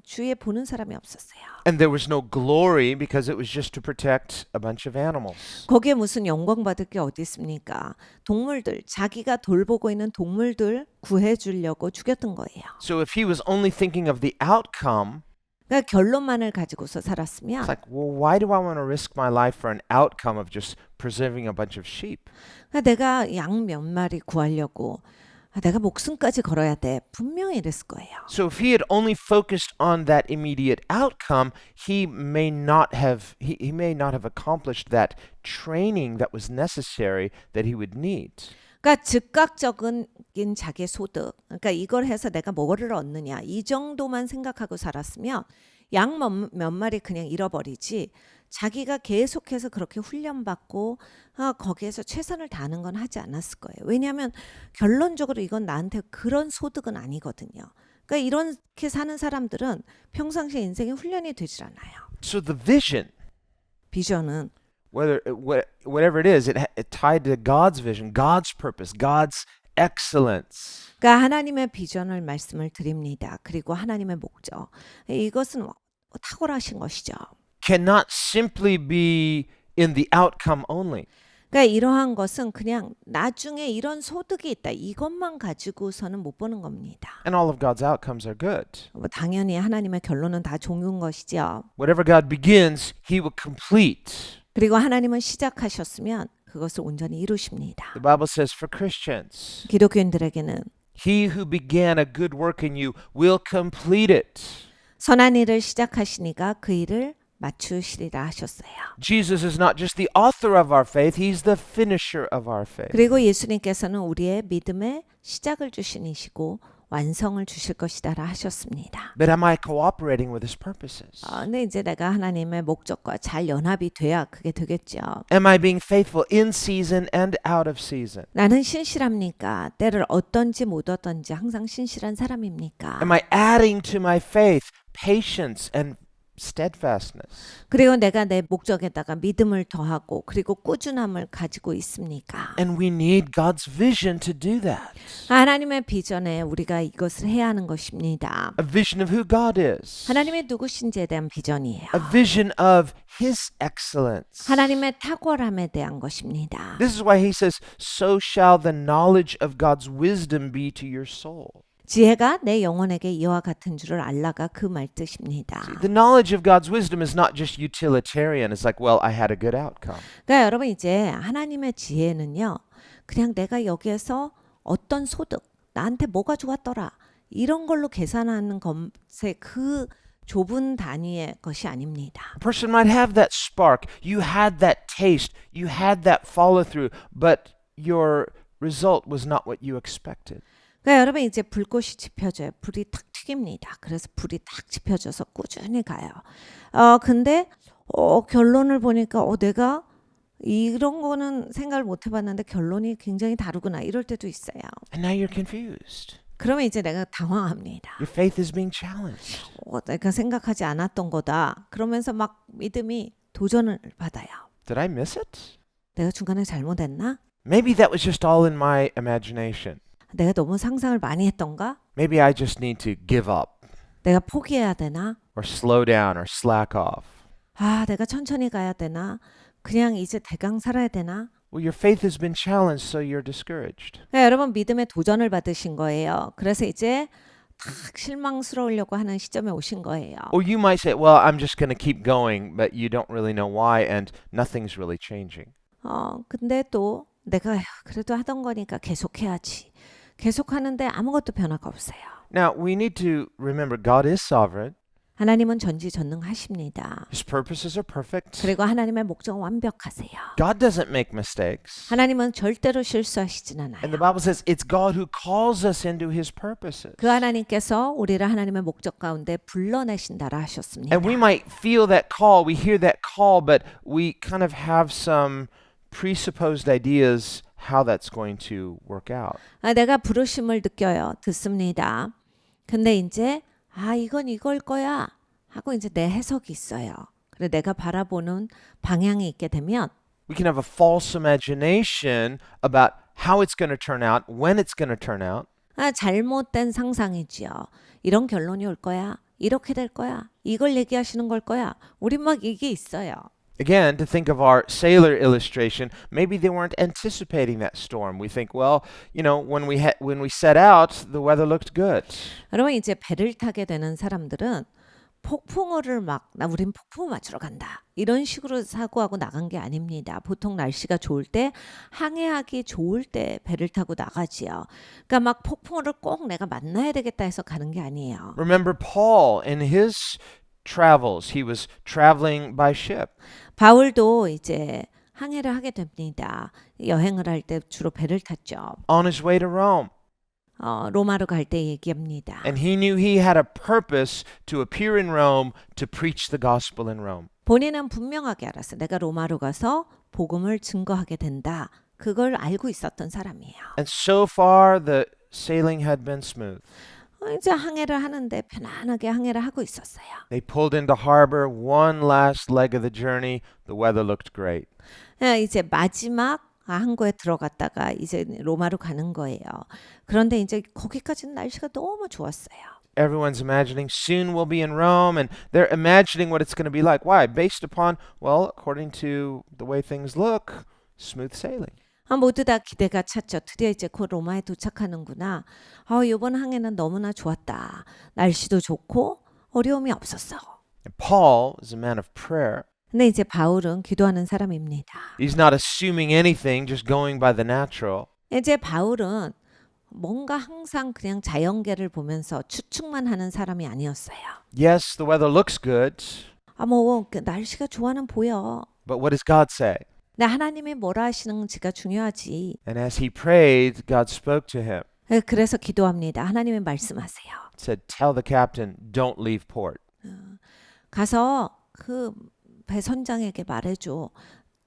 주위에 보는 사람이 없었어요. And there was no glory because it was just to protect a bunch of animals. 거기에 무슨 영광 받을 게 어디 있습니까? 동물들, 자기가 돌보고 있는 동물들 구해주려고 죽였던 거예요. So if he was only thinking of the outcome, 그러니까 결론만을 가지고서 살았으면 it's like, well, why do I want to risk my life for an outcome of just preserving a bunch of sheep? 그러니까 내가 양 몇 마리 구하려고 내가 목숨까지 걸어야 돼. 분명히 이랬을 거예요. So if he had only focused on that immediate outcome, he may not have accomplished that training that was necessary that he would need. 그러니까 즉각적인 자기 소득, 그러니까 이걸 해서 내가 뭐를 얻느냐 이 정도만 생각하고 살았으면 양 몇 마리 그냥 잃어버리지 자기가 계속해서 그렇게 훈련받고 거기에서 최선을 다하는 건 하지 않았을 거예요. 왜냐하면 결론적으로 이건 나한테 그런 소득은 아니거든요. 그러니까 이렇게 사는 사람들은 평상시에 인생에 훈련이 되질 않아요. So the vision, 비전은 whatever it is, it tied to God's vision, God's purpose, God's excellence. 그러니까 하나님의 비전을 말씀을 드립니다. 그리고 하나님의 목적. 이것은 탁월하신 것이죠. Cannot simply be in the outcome only. 그러니까 이러한 것은 그냥 나중에 이런 소득이 있다. 이것만 가지고서는 못 보는 겁니다. And all of God's outcomes are good. 당연히 하나님의 결론은 다 좋은 것이죠. Whatever God begins, he will complete. 그리고 하나님은 시작하셨으면 그것을 온전히 이루십니다. The Bible says for Christians, 기독교인들에게는 he who began a good work in you will complete it. 선한 일을 시작하시니까 그 일을 맞추시리라 하셨어요. Jesus is not just the author of our faith, he's the finisher of our faith. 그리고 예수님께서는 우리의 믿음의 시작을 주신 이시고 완성을 주실 것이다라 하셨습니다. But am I cooperating with his purposes? 근데 이제 내가 하나님의 목적과 잘 연합이 돼야 그게 되겠죠. Am I being faithful in season and out of season? 나는 신실합니까? 때를 얻던지 못 얻던지 항상 신실한 사람입니까? Am I adding to my faith patience and steadfastness? 그리고 내가 내 목적에다가 믿음을 더하고 그리고 꾸준함을 가지고 있습니까? And we need God's vision to do that. 하나님의 비전에 우리가 이것을 해야 하는 것입니다. A vision of who God is. 하나님의 누구신지에 대한 비전이에요. A vision of his excellence. 하나님의 탁월함에 대한 것입니다. This is why he says, so shall the knowledge of God's wisdom be to your soul. 지혜가 내 영혼에게 이와 같은 줄을 알라가 그 말 뜻입니다. The knowledge of God's wisdom is not just utilitarian. It's like, well, I had a good outcome. 그러니까 여러분 이제 하나님의 지혜는요. 그냥 내가 여기에서 어떤 소득, 나한테 뭐가 좋았더라. 이런 걸로 계산하는 것에 그 좁은 단위의 것이 아닙니다. A person might have that spark. You had that taste. You had that follow through, but your result was not what you expected. 그러니까 여러분 이제 불꽃이 지펴져요. 불이 탁 튀깁니다. 그래서 불이 탁 지펴져서 꾸준히 가요. 근데 결론을 보니까 내가 이런 거는 생각을 못 해봤는데 결론이 굉장히 다르구나 이럴 때도 있어요. And now you're confused. 그러면 이제 내가 당황합니다. Your faith is being challenged. 내가 생각하지 않았던 거다. 그러면서 막 믿음이 도전을 받아요. Did I miss it? 내가 중간에 잘못했나? Maybe that was just all in my imagination. 내가 너무 상상을 많이 했던가? Maybe I just need to give up 내가 포기해야 되나? or slow down or slack off. 내가 천천히 가야 되나? 그냥 이제 대강 살아야 되나? Well, your faith has been challenged, so you're discouraged. 그러니까 여러분 믿음의 도전을 받으신 거예요. 그래서 이제 탁 실망스러우려고 하는 시점에 오신 거예요. Or you might say, well, I'm just going to keep going, but you don't really know why, and nothing's really changing. 근데 또 내가 그래도 하던 거니까 계속해야지. 계속하는데 아무것도 변화가 없어요. Now, we need to remember God is sovereign. 하나님은 전지전능하십니다. His purposes are perfect. 그리고 하나님의 목적은 완벽하세요. God doesn't make mistakes. 하나님은 절대로 실수하시진 않아요. And the Bible says it's God who calls us into his purposes. 그 하나님께서 우리를 하나님의 목적 가운데 불러내신다라 하셨습니다. And we might feel that call, we hear that call, but we kind of have some presupposed ideas how that's going to work out. 내가 부르심을 느껴요. 듣습니다. 근데 이제 이건 이걸 거야 하고 이제 내 해석이 있어요. 그래 내가 바라보는 방향이 있게 되면 We can have a false imagination about how it's going to turn out, when it's going to turn out. 잘못된 상상이지요. 이런 결론이 올 거야. 이렇게 될 거야. 이걸 얘기하시는 걸 거야. 우리 막 이게 있어요. Again, to think of our sailor illustration, maybe they weren't anticipating that storm. We think, well, when we set out, the weather looked good. 여러분 이제 배를 타게 되는 사람들은 폭풍우를 우린 폭풍우 맞으러 간다. 이런 식으로 사고하고 나간 게 아닙니다. 보통 날씨가 좋을 때 항해하기 좋을 때 배를 타고 나가지요. 그러니까 막 폭풍우를 꼭 내가 만나야 되겠다 해서 가는 게 아니에요. Remember Paul in his travels, he was traveling by ship. 바울도 이제 항해를 하게 됩니다. 여행을 할 때 주로 배를 탔죠. On his way to Rome. 로마로 갈 때 얘기합니다. And he knew he had a purpose to appear in Rome to preach the gospel in Rome. 본인은 분명하게 알았어요. 내가 로마로 가서 복음을 증거하게 된다. 그걸 알고 있었던 사람이에요. And so far the sailing had been smooth. 이제 항해를 하는데 편안하게 항해를 하고 있었어요. They pulled into harbor, one last leg of the journey. The weather looked great. 이제 마지막 항구에 들어갔다가 이제 로마로 가는 거예요. 그런데 이제 거기까지는 날씨가 너무 좋았어요. Everyone's imagining soon we'll be in Rome, and they're imagining what it's going to be like. Why? Based upon, well, according to the way things look, smooth sailing. 모두 다 기대가 찼죠. 드디어 이제 곧 로마에 도착하는구나. 이번 항해는 너무나 좋았다. 날씨도 좋고 어려움이 없었어. And Paul is a man of prayer. 근데 이제 바울은 기도하는 사람입니다. He's not assuming anything, just going by the natural. 이제 바울은 뭔가 항상 그냥 자연계를 보면서 추측만 하는 사람이 아니었어요. Yes, the weather looks good, 날씨가 좋아는 보여. but what does God say? 근데 하나님이 뭐라 하시는지가 중요하지. And as he prayed, God spoke to him. 그래서 기도합니다. 하나님이 말씀하세요. Said, tell the captain, don't leave port. 가서 그 배 선장에게 말해줘.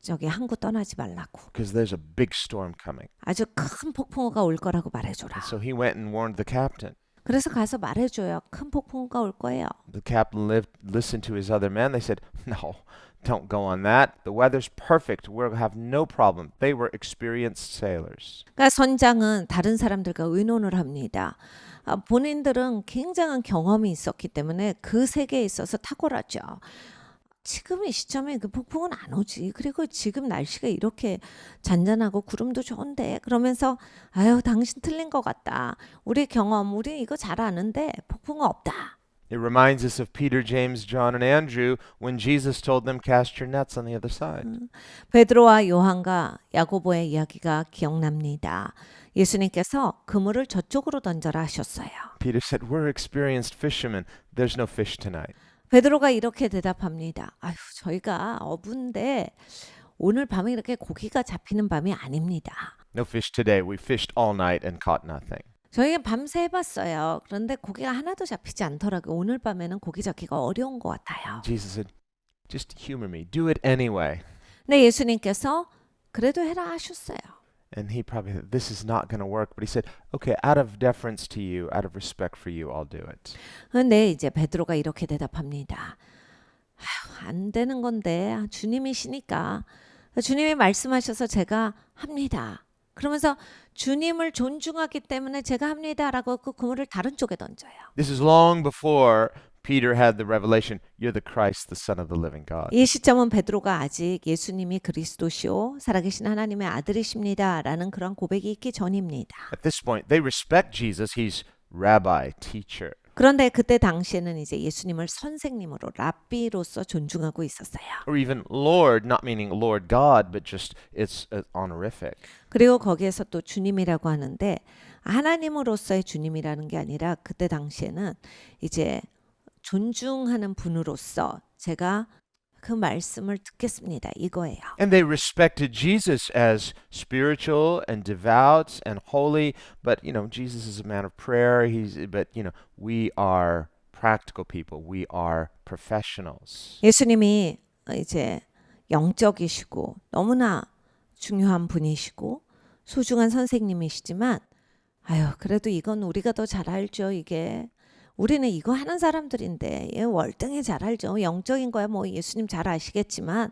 저기 항구 떠나지 말라고. Because there's a big storm coming. 아주 큰 폭풍우가 올 거라고 말해줘라. So he went and warned the captain. 그래서 가서 말해줘요. 큰 폭풍우가 올 거예요. The captain listened to his other men. They said, no, don't go on that. The weather's perfect. We'll have no problem. They were experienced sailors. 그러니까 선장은 다른 사람들과 의논을 합니다. 본인들은 굉장한 경험이 있었기 때문에 그 세계에 있어서 탁월하죠. 지금 이 시점에 그 폭풍은 안 오지. 그리고 지금 날씨가 이렇게 잔잔하고 구름도 좋은데 그러면서 당신 틀린 것 같다. 우리 경험, 우리 이거 잘 아는데 폭풍은 없다. It reminds us of Peter, James, John, and Andrew when Jesus told them, cast your nets on the other side. 베드로와 요한과 야고보의 이야기가 기억납니다. 예수님께서 그물을 저쪽으로 던져라 하셨어요. Peter said, we're experienced fishermen. There's no fish tonight. 베드로가 이렇게 대답합니다. 아휴, 저희가 어부인데 오늘 밤에 이렇게 고기가 잡히는 밤이 아닙니다. No fish today. We fished all night and caught nothing. 저희가 밤새 해봤어요. 그런데 고기가 하나도 잡히지 않더라고요. 오늘 밤에는 고기 잡기가 어려운 것 같아요. Jesus said, just humor me. Do it anyway. 근데 예수님께서 그래도 해라 하셨어요. And he probably thought, this is not going to work. But he said, okay, out of deference to you, out of respect for you, I'll do it. 근데 이제 베드로가 이렇게 대답합니다. 아휴, 안 되는 건데 주님이시니까 주님이 말씀하셔서 제가 합니다. 그러면서 주님을 존중하기 때문에 제가 합니다라고 그 그물을 다른 쪽에 던져요. This is long before Peter had the revelation, you're the Christ, the Son of the living God. 이 시점은 베드로가 아직 예수님이 그리스도시오 살아계신 하나님의 아들이십니다라는 그런 고백이 있기 전입니다. At this point, they respect Jesus. He's rabbi, teacher. 그런데 그때 당시에는 이제 예수님을 선생님으로 랍비로서 존중하고 있었어요. Or even Lord, not meaning Lord God, but just it's honorific. 그리고 거기에서 또 주님이라고 하는데 하나님으로서의 주님이라는 게 아니라 그때 당시에는 이제 존중하는 분으로서 제가 그 말씀을 듣겠습니다. 이거예요. And they respected Jesus as spiritual and devout and holy, but Jesus is a man of prayer. But we are practical people. We are professionals. 예수님이 이제 영적이시고 너무나 중요한 분이시고 소중한 선생님이시지만 아유, 그래도 이건 우리가 더 잘 알죠. 이게 우리는 이거 하는 사람들인데 월등히 잘 알죠. 영적인 거야 뭐 예수님 잘 아시겠지만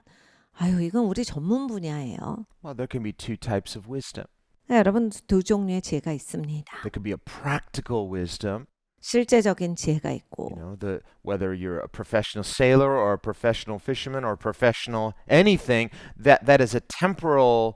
아유 이건 우리 전문 분야예요. Well, there can be two types of wisdom. 네, 여러분 두 종류의 지혜가 있습니다. There could be a practical wisdom, 실제적인 지혜가 있고 whether you're a professional sailor or a professional fisherman or a professional anything, that is a temporal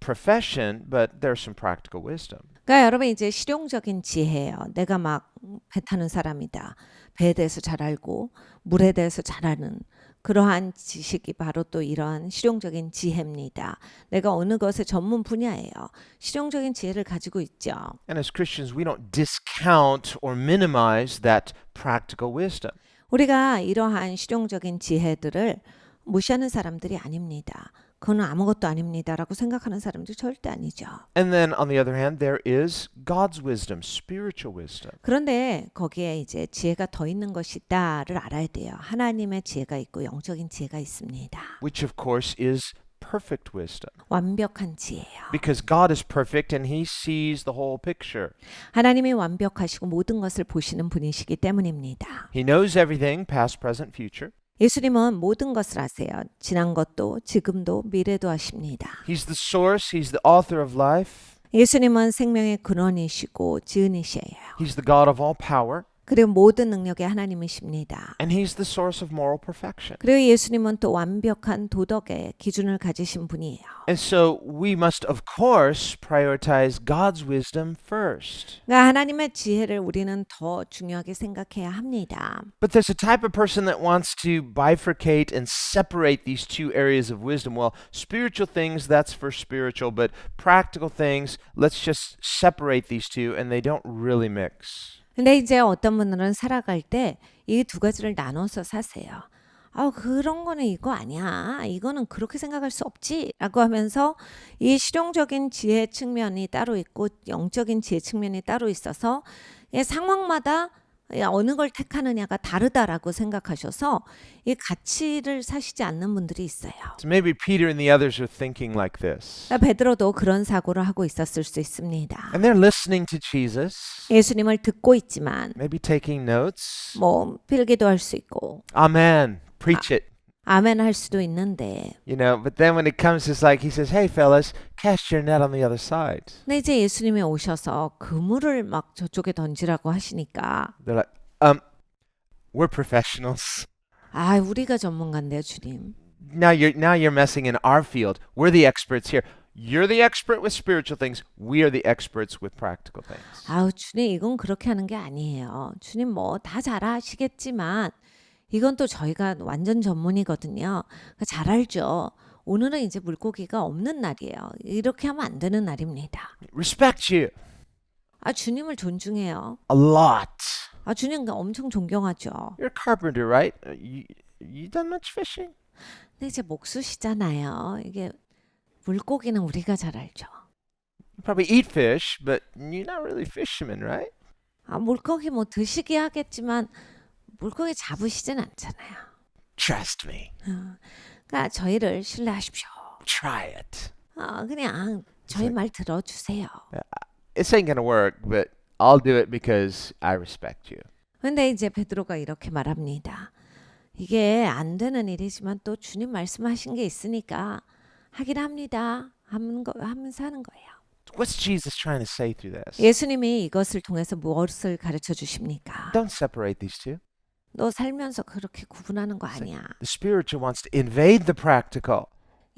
profession, but there's some practical wisdom. 그러니까 여러분 이제 실용적인 지혜예요. 내가 막 배 타는 사람이다. 배에 대해서 잘 알고 물에 대해서 잘 아는 그러한 지식이 바로 또 이러한 실용적인 지혜입니다. 내가 어느 것의 전문 분야예요. 실용적인 지혜를 가지고 있죠. And as Christians, we don't discount or minimize that practical wisdom. 우리가 이러한 실용적인 지혜들을 무시하는 사람들이 아닙니다. 그건 아무것도 아닙니다라고 생각하는 사람들 절대 아니죠. And then on the other hand, there is God's wisdom, spiritual wisdom. 그런데 거기에 이제 지혜가 더 있는 것이다를 알아야 돼요. 하나님의 지혜가 있고 영적인 지혜가 있습니다. Which of course is perfect wisdom. 완벽한 지혜예요. Because God is perfect and he sees the whole picture. 하나님이 완벽하시고 모든 것을 보시는 분이시기 때문입니다. He knows everything, past, present, future. 예수님은 모든 것을 아세요. 지난 것도 지금도 미래도 아십니다. He's the source, he's the author of life. 예수님은 생명의 근원이시고 지은이시에요. He's the God of all power. 그리고 모든 능력의 하나님이십니다. And he's the source of moral perfection. 그리고 예수님은 또 완벽한 도덕의 기준을 가지신 분이에요. And so we must of course prioritize God's wisdom first. 그러니까 하나님의 지혜를 우리는 더 중요하게 생각해야 합니다. But there's a type of person that wants to bifurcate and separate these two areas of wisdom. Well, spiritual things, that's for spiritual, but practical things, let's just separate these two and they don't really mix. 근데 이제 어떤 분들은 살아갈 때 이 두 가지를 나눠서 사세요. 아, 그런 거는 이거 아니야. 이거는 그렇게 생각할 수 없지. 라고 하면서 이 실용적인 지혜 측면이 따로 있고 영적인 지혜 측면이 따로 있어서 상황마다 어느 걸 택하느냐가 다르다라고 생각하셔서 이 가치를 사시지 않는 분들이 있어요. So maybe Peter and the others are thinking like this. 베드로도 그런 사고를 하고 있었을 수 있습니다. And they're listening to Jesus, 예수님을 듣고 있지만 maybe taking notes. 뭐 필기도 할 수 있고 Amen. Preach it. 아멘 할 수도 있는데 But then when it comes, it's like he says, hey, fellas, cast your net on the other side. 근데 이제 예수님이 오셔서 그물을 막 저쪽에 던지라고 하시니까 They're like, we're professionals. 아, 우리가 전문가인데요, 주님. Now you're messing in our field. We're the experts here. You're the expert with spiritual things. We are the experts with practical things. 아우, 주님 이건 그렇게 하는 게 아니에요. 주님 뭐 다 잘하시겠지만 이건 또 저희가 완전 전문이거든요. 잘 알죠. 오늘은 이제 물고기가 없는 날이에요. 이렇게 하면 안 되는 날입니다. Respect you 아, 주님을 존중해요. a lot. 아, 주님 엄청 존경하죠. You're a carpenter, right? You done much fishing? 근데 이제 목수시잖아요. 이게 물고기는 우리가 잘 알죠. You probably eat fish, but you're not really fishermen, right? 아, 물고기 뭐 드시게 하겠지만 물고기 잡으시진 않잖아요. Trust me. 그러니까 저희를 신뢰하십시오. Try it. 그냥 저희 말 들어주세요. This ain't gonna work, but I'll do it because I respect you. 근데 이제 베드로가 이렇게 말합니다. 이게 안 되는 일이지만 또 주님 말씀하신 게 있으니까 하긴 합니다. 하면서 하는 거예요. What's Jesus trying to say through this? 예수님이 이것을 통해서 무엇을 가르쳐 주십니까? Don't separate these two. 너 살면서 그렇게 구분하는 거 아니야. The spiritual wants to invade the practical.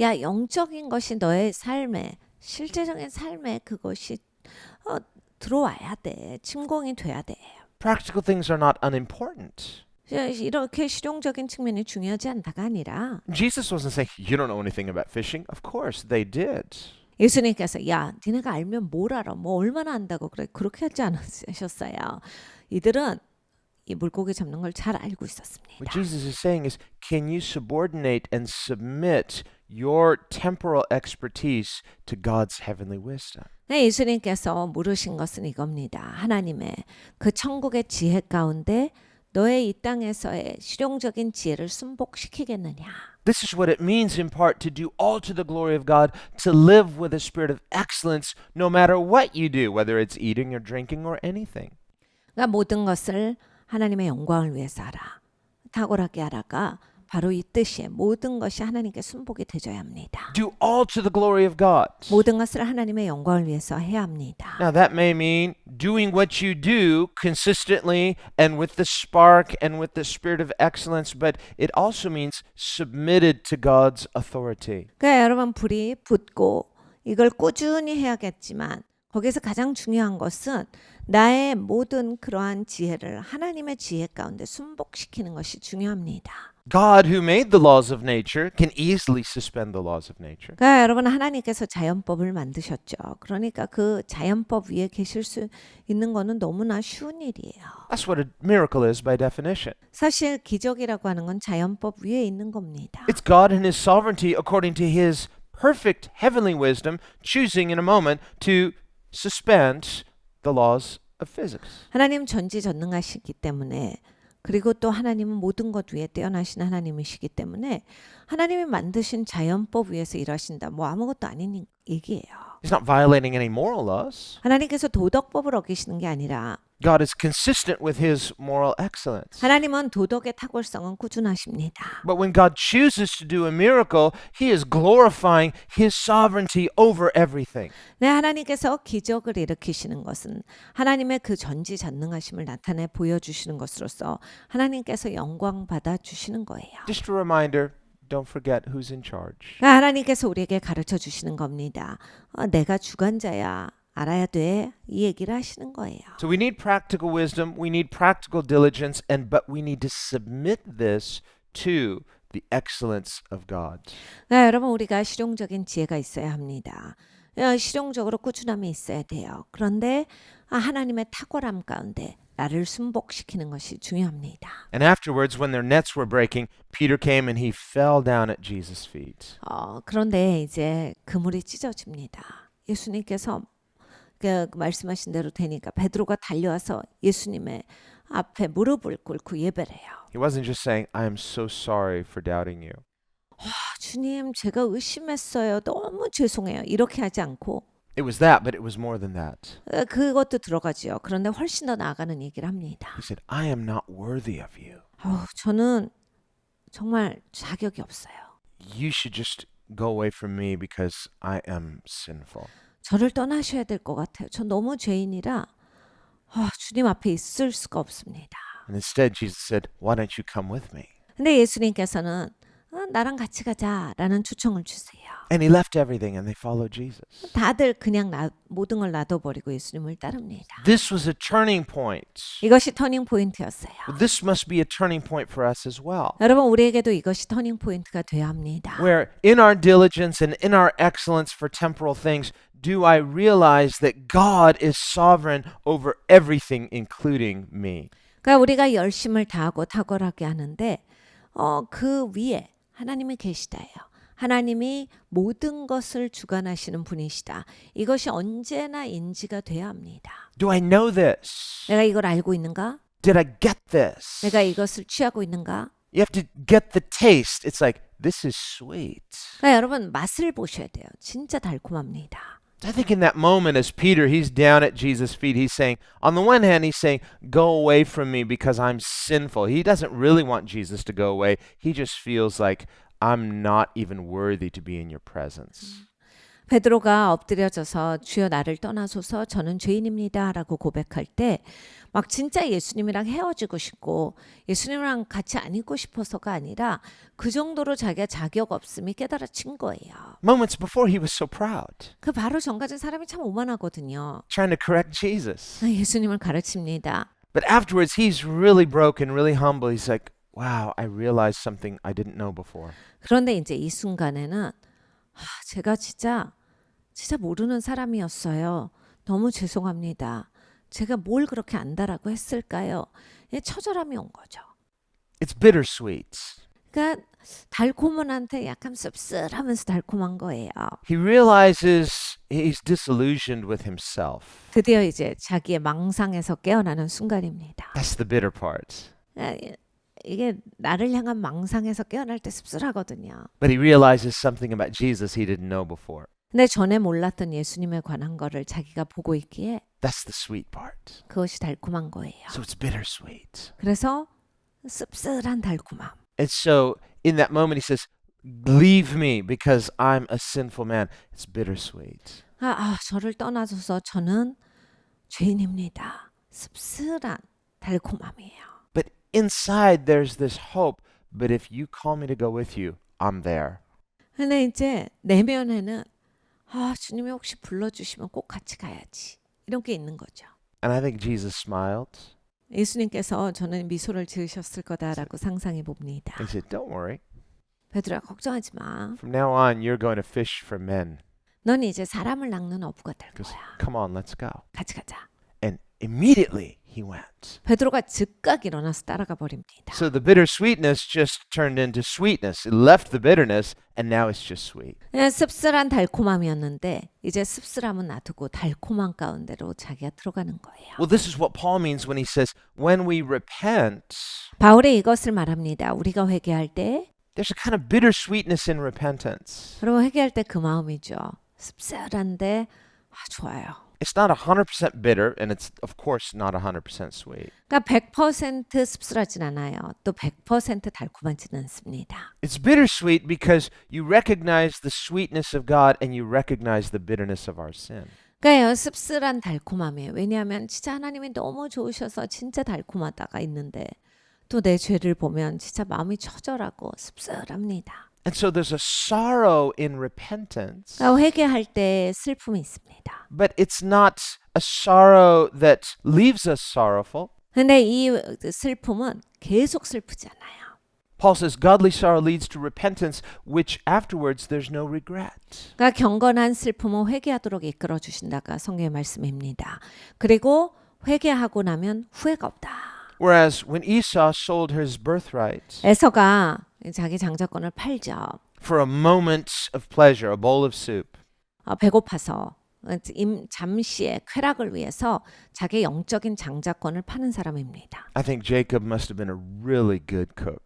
야, 영적인 것이 너의 삶에, 실제적인 삶에 그것이 들어와야 돼. 침공이 돼야 돼. Practical things are not unimportant. 이렇게 실용적인 측면이 중요하지 않다가 아니라 Jesus wasn't saying, you don't know anything about fishing. Of course, they did. 예수님께서 야, 니네가 알면 뭘 알아? 뭐 얼마나 안다고 그래? 그렇게 하지 않으셨어요. 이들은 이 물고기 잡는 걸 잘 알고 있었습니다. What Jesus is saying is, can you subordinate and submit your temporal expertise to God's heavenly wisdom? 네, 예수님께서 물으신 것은 이겁니다. 하나님의 그 천국의 지혜 가운데 너의 이 땅에서의 실용적인 지혜를 순복시키겠느냐? This is what it means in part to do all to the glory of God, to live with a spirit of excellence no matter what you do, whether it's eating or drinking or anything. 그러니까 모든 것을 하나님의 영광을 위해서 하라. 탁월하게 하라가 바로 이 뜻이에요. 모든 것이 하나님께 순복이 되어야 합니다. Do all to the glory of God. 모든 것을 하나님의 영광을 위해서 해야 합니다. Now that may mean doing what you do consistently and with the spark and with the spirit of excellence, but it also means submitted to God's authority. 그러니까 여러분 불이 붙고 이걸 꾸준히 해야겠지만 거기서 가장 중요한 것은 나의 모든 그러한 지혜를 하나님의 지혜 가운데 순복시키는 것이 중요합니다. God, who made the laws of nature, can easily suspend the laws of nature. 그러니까 여러분 하나님께서 자연법을 만드셨죠. 그러니까 그 자연법 위에 계실 수 있는 거는 너무나 쉬운 일이에요. That's what a miracle is by definition. 사실 기적이라고 하는 건 자연법 위에 있는 겁니다. It's God in His sovereignty, according to His perfect heavenly wisdom, choosing in a moment to suspend the laws of physics. 하나님 전지전능하시기 때문에 그리고 또 하나님은 모든 것 위에 뛰어나신 하나님이시기 때문에 하나님이 만드신 자연법 위에서 일하신다. 뭐 아무것도 아닌 얘기예요. He's not violating any moral laws. 하나님께서 도덕법을 어기시는 게 아니라 God is consistent with His moral excellence. 하나님은 도덕의 탁월성은 꾸준하십니다. But when God chooses to do a miracle, He is glorifying His sovereignty over everything. 네, 하나님께서 기적을 일으키시는 것은 하나님의 그 전지전능하심을 나타내 보여주시는 것으로서 하나님께서 영광 받아 주시는 거예요. Just a reminder, don't forget who's in charge. 그러니까 하나님께서 우리에게 가르쳐 주시는 겁니다. 내가 주관자야. 알아야 돼. 이 얘기를 하시는 거예요. So we need practical wisdom, we need practical diligence, but we need to submit this to the excellence of God. 네, 여러분 우리가 실용적인 지혜가 있어야 합니다. 실용적으로 꾸준함이 있어야 돼요. 그런데 하나님의 탁월함 가운데 나를 순복시키는 것이 중요합니다. And afterwards, when their nets were breaking, Peter came and he fell down at Jesus' feet. 그런데 이제 그물이 찢어집니다. 예수님께서 그 말씀하신 대로 되니까 베드로가 달려와서 예수님의 앞에 무릎을 꿇고 예배를 해요. He wasn't just saying, I am so sorry for doubting you. 주님, 제가 의심했어요. 너무 죄송해요. 이렇게 하지 않고 It was that, but it was more than that. 그것도 들어가지요. 그런데 훨씬 더 나아가는 얘기를 합니다. He said, I am not worthy of you. 저는 정말 자격이 없어요. You should just go away from me because I am sinful. 저를 떠나셔야 될 것 같아요. 저 너무 죄인이라 주님 앞에 있을 수가 없습니다. And instead, Jesus said, Why don't you come with me? 근데 예수님께서는 나랑 같이 가자라는 초청을 주세요. And he left everything and they followed Jesus. 다들 그냥 모든 걸 놔둬버리고 예수님을 따릅니다. This was a turning point. 이것이 터닝 포인트였어요. This must be a turning point for us as well. 여러분 우리에게도 이것이 터닝 포인트가 되어야 합니다. Where in our diligence and in our excellence for temporal things, do I realize that God is sovereign over everything, including me? 그러니까 우리가 열심을 다하고 탁월하게 하는데 그 위에 하나님이 계시다예요. 하나님이 모든 것을 주관하시는 분이시다. 이것이 언제나 인지가 돼야 합니다. Do I know this? 내가 이걸 알고 있는가? Did I get this? 내가 이것을 취하고 있는가? You have to get the taste. It's like, this is sweet. 그러니까 여러분 맛을 보셔야 돼요. 진짜 달콤합니다. I think in that moment, as Peter, he's down at Jesus' feet, he's saying, on the one hand, he's saying, go away from me because I'm sinful. He doesn't really want Jesus to go away. He just feels like, I'm not even worthy to be in your presence. 베드로가 엎드려져서 주여 나를 떠나소서 저는 죄인입니다라고 고백할 때 막 진짜 예수님이랑 헤어지고 싶고 예수님이랑 같이 안 있고 싶어서가 아니라 그 정도로 자기가 자격 없음이 깨달아진 거예요. Moments before, he was so proud, 그 바로 전까진 사람이 참 오만하거든요. trying to correct Jesus. 예수님을 가르칩니다. But afterwards, he's really broken, really humble. He's like, wow, I realized something I didn't know before. 그런데 이제 이 순간에는 제가 진짜 모르는 사람이었어요. 너무 죄송합니다. 제가 뭘 그렇게 안다라고 했을까요? 처절함이 온 거죠. It's bittersweet. 그러니까 달콤한 한테 약간 씁쓸하면서 달콤한 거예요. He realizes he's disillusioned with himself. 드디어 이제 자기의 망상에서 깨어나는 순간입니다. That's the bitter part. 이게 나를 향한 망상에서 깨어날 때 씁쓸하거든요. But he realizes something about Jesus he didn't know before. 근데 전에 몰랐던 예수님에 관한 거를 자기가 보고 있기에 That's the sweet part. 그것이 달콤한 거예요. So it's bittersweet. 그래서 씁쓸한 달콤함. And so in that moment he says, leave me because I'm a sinful man. It's bittersweet. 저를 떠나줘서 저는 죄인입니다. 씁쓸한 달콤함이에요. But inside there's this hope. But if you call me to go with you, I'm there. 근데 이제 내면에는 주님이 혹시 불러주시면 꼭 같이 가야지. 이런 게 있는 거죠. And I think Jesus smiled. 예수님께서 저는 미소를 지으셨을 거다라고 상상해 봅니다. He said, don't worry. 베드로야 걱정하지 마. From now on, you're going to fish for men. 넌 이제 사람을 낚는 어부가 될 Because 거야. come on, let's go. 같이 가자. And immediately he went. 베드로가 즉각 일어나서 따라가 버립니다. So the bittersweetness just turned into sweetness. It left the bitterness, and now it's just sweet. 그냥 씁쓸한 달콤함이었는데 이제 씁쓸함은 놔두고 달콤한 가운데로 자기가 들어가는 거예요. Well, this is what Paul means when he says, when we repent, 바울이 이것을 말합니다. 우리가 회개할 때 there's a kind of bittersweetness in repentance. 여러분 회개할 때 그 마음이죠. 씁쓸한데 좋아요. It's not 100% bitter, and it's, of course, not 100% sweet. 그러니까 100% 씁쓸하진 않아요. 또 100% 달콤하지는 않습니다. It's bittersweet because you recognize the sweetness of God and you recognize the bitterness of our sin. 그러니까 씁쓸한 달콤함이에요. 왜냐하면 진짜 하나님이 너무 좋으셔서 진짜 달콤하다가 있는데 또 내 죄를 보면 진짜 마음이 처절하고 씁쓸합니다. And so there's a sorrow in repentance, 그러니까 회개할 때 슬픔이 있습니다. but it's not a sorrow that leaves us sorrowful. 근데 이 슬픔은 계속 슬프지 않아요. Paul says godly sorrow leads to repentance, which afterwards there's no regret. 그러니까 경건한 슬픔은 회개하도록 이끌어 주신다가 성경의 말씀입니다. 그리고 회개하고 나면 후회가 없다. Whereas when Esau sold his birthright 에서가 자기 장자권을 팔죠. for a moment of pleasure, a bowl of soup, 배고파서 잠시의 쾌락을 위해서 자기 영적인 장자권을 파는 사람입니다. I think Jacob must have been a really good cook.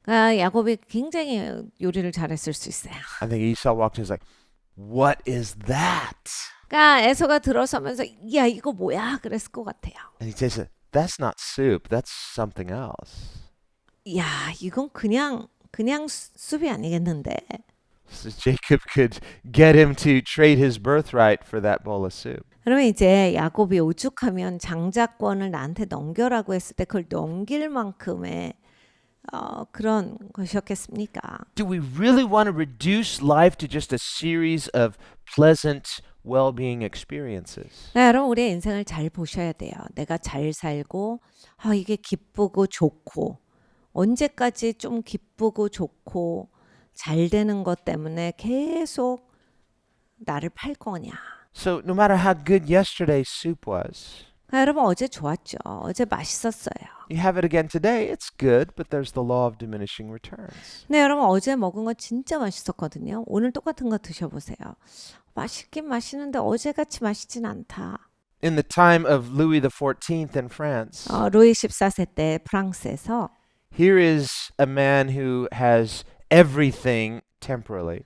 그러니까 야곱이 굉장히 요리를 잘했을 수 있어요. I think Esau walked in and was like, what is that? 그러니까 에서가 들어서면서 야 이거 뭐야 그랬을 것 같아요. And he says, that's not soup, that's something else. 야 이건 그냥 숲이 아니겠는데. So Jacob could get him to trade his birthright for that bowl of soup. 그러면 이제 야곱이 오죽하면 장자권을 나한테 넘겨라고 했을 때 그걸 넘길 만큼의 그런 것이었겠습니까? Do we really want to reduce life to just a series of pleasant well-being experiences? 네, 여러분 우리의 인생을 잘 보셔야 돼요. 내가 잘 살고 이게 기쁘고 좋고 언제까지 좀 기쁘고 좋고 잘 되는 것 때문에 계속 나를 팔 거냐. So no matter how good yesterday's soup was, 여러분 어제 좋았죠. 어제 맛있었어요. You have it again today, it's good, but there's the law of diminishing returns. 네, 여러분 어제 먹은 거 진짜 맛있었거든요. 오늘 똑같은 거 드셔보세요. 맛있긴 맛있는데 어제같이 맛있진 않다. In the time of Louis XIV in France, 루이 14세 때 프랑스에서 here is a man who has everything temporally.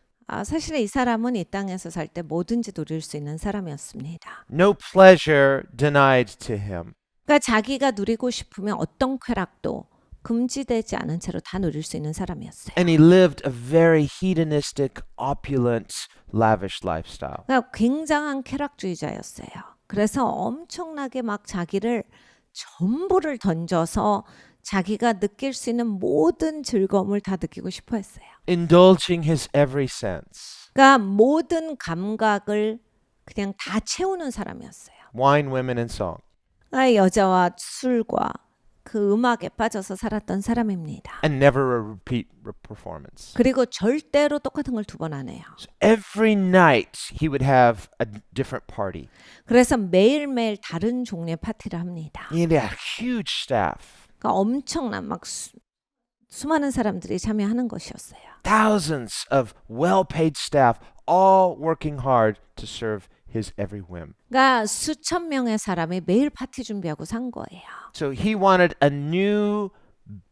사실 이 사람은 이 땅에서 살 때 뭐든지 누릴 수 있는 사람이었습니다. No pleasure denied to him. 그러니까 자기가 누리고 싶으면 어떤 쾌락도 금지되지 않은 채로 다 누릴 수 있는 사람이었어요. And he lived a very hedonistic, opulent, lavish lifestyle. 그러니까 굉장한 쾌락주의자였어요. 그래서 엄청나게 막 자기를 전부를 던져서 자기가 느낄 수 있는 모든 즐거움을 다 느끼고 싶어 했어요. Indulging his every sense. 그러니까 모든 감각을 그냥 다 채우는 사람이었어요. Wine, women, and song. 그러니까 여자와 술과 그 음악에 빠져서 살았던 사람입니다. And never a repeat performance. 그리고 절대로 똑같은 걸 두 번 안 해요. So every night he would have a different party. 그래서 매일매일 다른 종류의 파티를 합니다. He had a huge staff. 그러니까 엄청난 막 수많은 사람들이 참여하는 것이었어요. Thousands of well-paid staff all working hard to serve his every whim. 그러니까 수천 명의 사람이 매일 파티 준비하고 산 거예요. So he wanted a new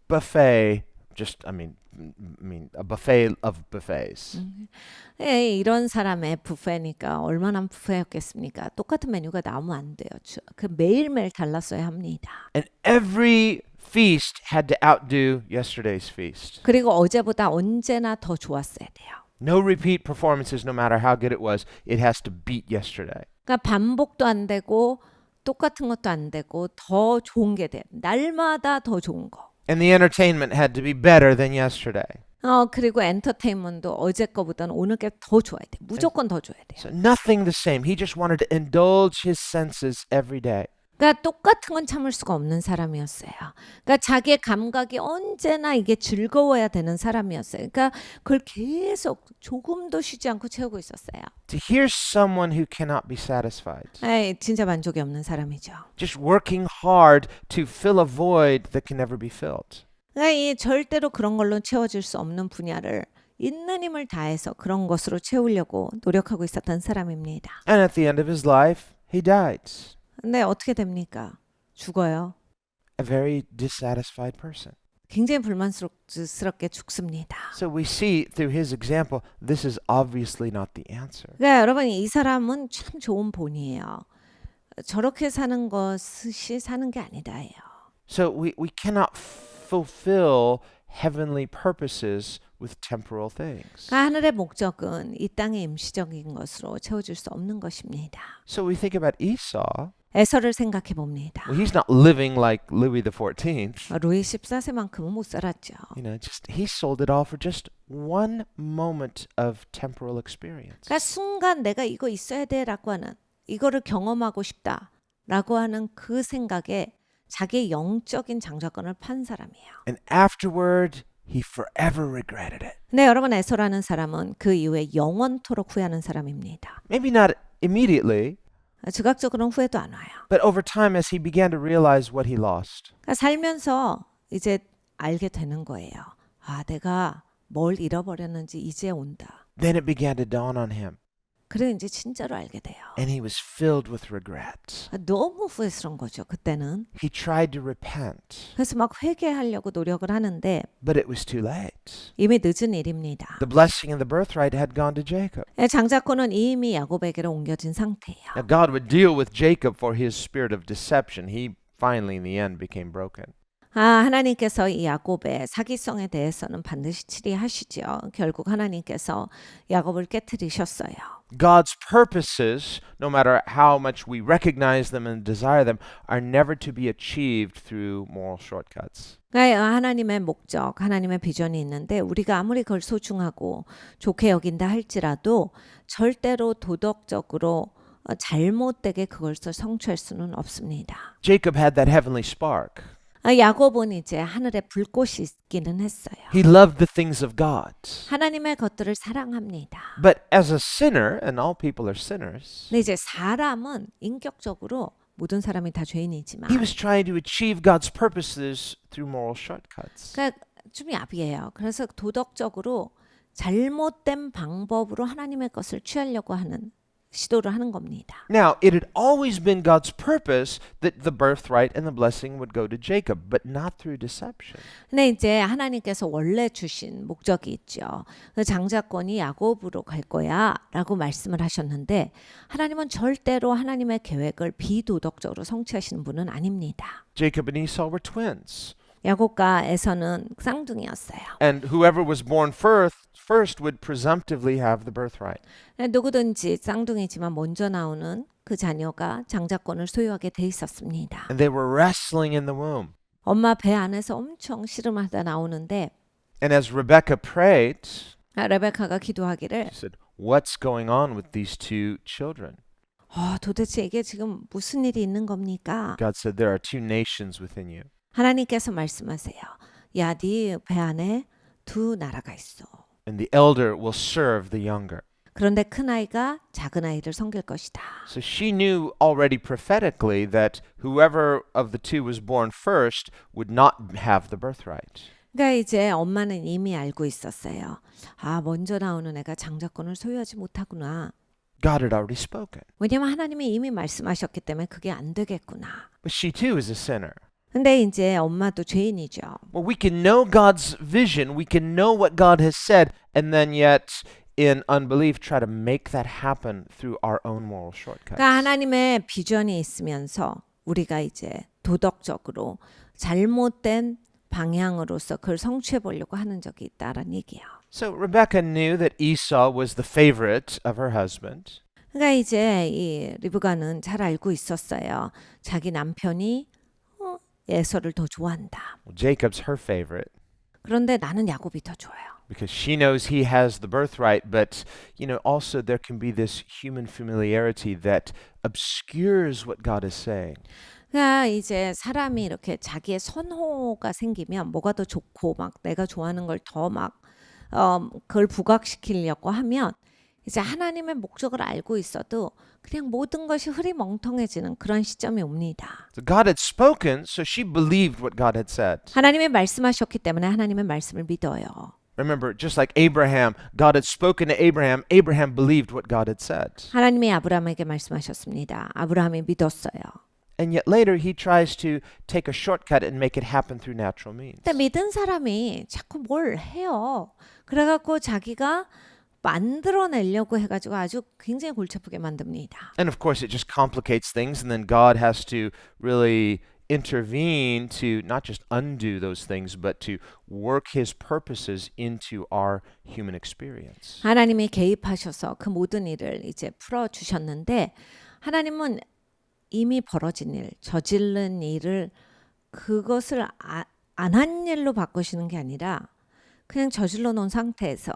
buffet, a buffet of buffets. 이런 사람의 뷔페니까 얼마나 뷔페였겠습니까? 똑같은 메뉴가 나오면 안 돼요. 그 매일매일 달랐어야 합니다. And every feast had to outdo yesterday's feast. 그리고 어제보다 언제나 더 좋았어야 돼요. No repeat performances, no matter how good it was. It has to beat yesterday. 그러니까 반복도 안 되고 똑같은 것도 안 되고 더 좋은 게 돼. 날마다 더 좋은 거. And the entertainment had to be better than yesterday. 그리고 엔터테인먼트도 어제 거보다는 오늘 게 더 좋아야 돼. 무조건 더 줘야 돼요. So nothing the same. He just wanted to indulge his senses every day. 그러니까 똑같은 건 참을 수가 없는 사람이었어요. 그러니까 자기의 감각이 언제나 이게 즐거워야 되는 사람이었어요. 그러니까 그걸 계속 조금도 쉬지 않고 채우고 있었어요. To hear someone who cannot be satisfied, 진짜 만족이 없는 사람이죠. just working hard to fill a void that can never be filled. 그러니까 이 절대로 그런 걸로 채워질 수 없는 분야를 있는 힘을 다해서 그런 것으로 채우려고 노력하고 있었던 사람입니다. And at the end of his life, he died. 근데 어떻게 됩니까? 죽어요. A very dissatisfied person. 굉장히 불만스럽게 죽습니다. So we see through his example, this is obviously not the answer. 그러니까 여러분 이 사람은 참 좋은 본이에요. 저렇게 사는 것이 사는 게 아니다예요. So we cannot fulfill heavenly purposes with temporal things. 그러니까 하늘의 목적은 이 땅의 임시적인 것으로 채워질 수 없는 것입니다. So we think about Esau. 에서를 생각해 봅니다. Well, he's not living like Louis XIV. 루이 14세만큼은 못 살았죠. Just he sold it all for just one moment of temporal experience. 그러니까 순간 내가 이거 있어야 돼라고 하는 이거를 경험하고 싶다라고 하는 그 생각에 자기의 영적인 장자권을 판 사람이에요. And afterward, he forever regretted it. 근데 여러분 에서라는 사람은 그 이후에 영원토록 후회하는 사람입니다. Maybe not immediately, 즉각적으로는 후회도 안 와요. but over time as he began to realize what he lost. 그러니까 살면서 이제 알게 되는 거예요. 내가 뭘 잃어버렸는지 이제 온다. Then it began to dawn on him, 그래 이제 진짜로 알게 돼요. and he was filled with regret. 너무 후회스러운 거죠. 그때는. He tried to repent, 그래서 막 회개하려고 노력을 하는데 but it was too late. 이미 늦은 일입니다. The blessing and the birthright had gone to Jacob. 장자권은 이미 야곱에게로 옮겨진 상태예요. Now God would deal with Jacob for his spirit of deception. He finally, in the end, became broken. 하나님께서 이 야곱의 사기성에 대해서는 반드시 치리하시죠. 결국 하나님께서 야곱을 깨트리셨어요. God's purposes, no matter how much we recognize them and desire them, are never to be achieved through moral shortcuts. 그러니까 하나님의 목적, 하나님의 비전이 있는데 우리가 아무리 그걸 소중하고 좋게 여긴다 할지라도 절대로 도덕적으로 잘못되게 그걸 성취할 수는 없습니다. Jacob had that heavenly spark. 야곱은 이제 하늘에 불꽃이 있기는 했어요. He loved the things of God. 하나님의 것들을 사랑합니다. But as a sinner, and all people are sinners, 근데 이제 사람은 인격적으로 모든 사람이 다 He 죄인이지만 was trying to achieve God's purposes through moral shortcuts. 그러니까 좀 야비해요. 그래서 도덕적으로 잘못된 방법으로 하나님의 것을 취하려고 하는 시도를 하는 겁니다. Now, it had always been God's purpose that the birthright and the blessing would go to Jacob, but not through deception. 근데 이제 하나님께서 원래 주신 목적이 있죠. 그 장자권이 야곱으로 갈 거야라고 말씀을 하셨는데 하나님은 절대로 하나님의 계획을 비도덕적으로 성취하시는 분은 아닙니다. Jacob and Esau were twins, 야곱과 에서는 쌍둥이였어요. and whoever was born first would presumptively have the birthright. 누구든지 쌍둥이지만 먼저 나오는 그 자녀가 장자권을 소유하게 돼 있었습니다. And they were wrestling in the womb. 엄마 배 안에서 엄청 씨름하다 나오는데 And as Rebekah prayed, 레베카가 기도하기를 she said, "What's going on with these two children?" 도대체 이게 지금 무슨 일이 있는 겁니까? God said, "There are two nations within you." 하나님께서 말씀하세요. 야, 네 배 안에 두 나라가 있어. And the elder will serve the younger. 그런데 큰 아이가 작은 아이를 섬길 것이다. So she knew already prophetically that whoever of the two was born first would not have the birthright. 그러니까 이제 엄마는 이미 알고 있었어요. 먼저 나오는 애가 장자권을 소유하지 못하구나. God had already spoken. 왜냐면 하나님이 이미 말씀하셨기 때문에 그게 안 되겠구나. But she too is a sinner. 근데 이제 엄마도 죄인이죠. Well, we can know God's vision, we can know what God has said, and then yet in unbelief try to make that happen through our own moral shortcuts. 그러니까 하나님의 비전이 있으면서 우리가 이제 도덕적으로 잘못된 방향으로서 그걸 성취해 보려고 하는 적이 있다라는 얘기예요. So Rebekah knew that Esau was the favorite of her husband. 그러니까 이제 이 리브가는 잘 알고 있었어요. 자기 남편이 에서를 더 좋아한다. Well, Jacob's her favorite 그런데 나는 야곱이 더 좋아요. because she knows he has the birthright, but also there can be this human familiarity that obscures what God is saying. 그러니까 이제 사람이 이렇게 자기의 선호가 생기면 뭐가 더 좋고 막 내가 좋아하는 걸 더 막 그걸 부각시키려고 하면 이제 하나님의 목적을 알고 있어도 그냥 모든 것이 흐리멍텅해지는 그런 시점이 옵니다. So God had spoken, so she believed what God had said. 하나님이 말씀하셨기 때문에 하나님의 말씀을 믿어요. Remember, just like Abraham, God had spoken to Abraham. Abraham believed what God had said. 하나님이 아브라함에게 말씀하셨습니다. 아브라함이 믿었어요. And yet later he tries to take a shortcut and make it happen through natural means. 근데 믿은 사람이 자꾸 뭘 해요. 그래갖고 자기가 만들어내려고 해가지고 아주 굉장히 골치 아프게 만듭니다. And of course, it just complicates things, and then God has to really intervene to not just undo those things, but to work His purposes into our human experience. 하나님이 개입하셔서 그 모든 일을 이제 풀어주셨는데 하나님은 이미 벌어진 일, 저지른 일을 그것을 안 한 일로 바꾸시는 게 아니라 그냥 저질러 놓은 상태에서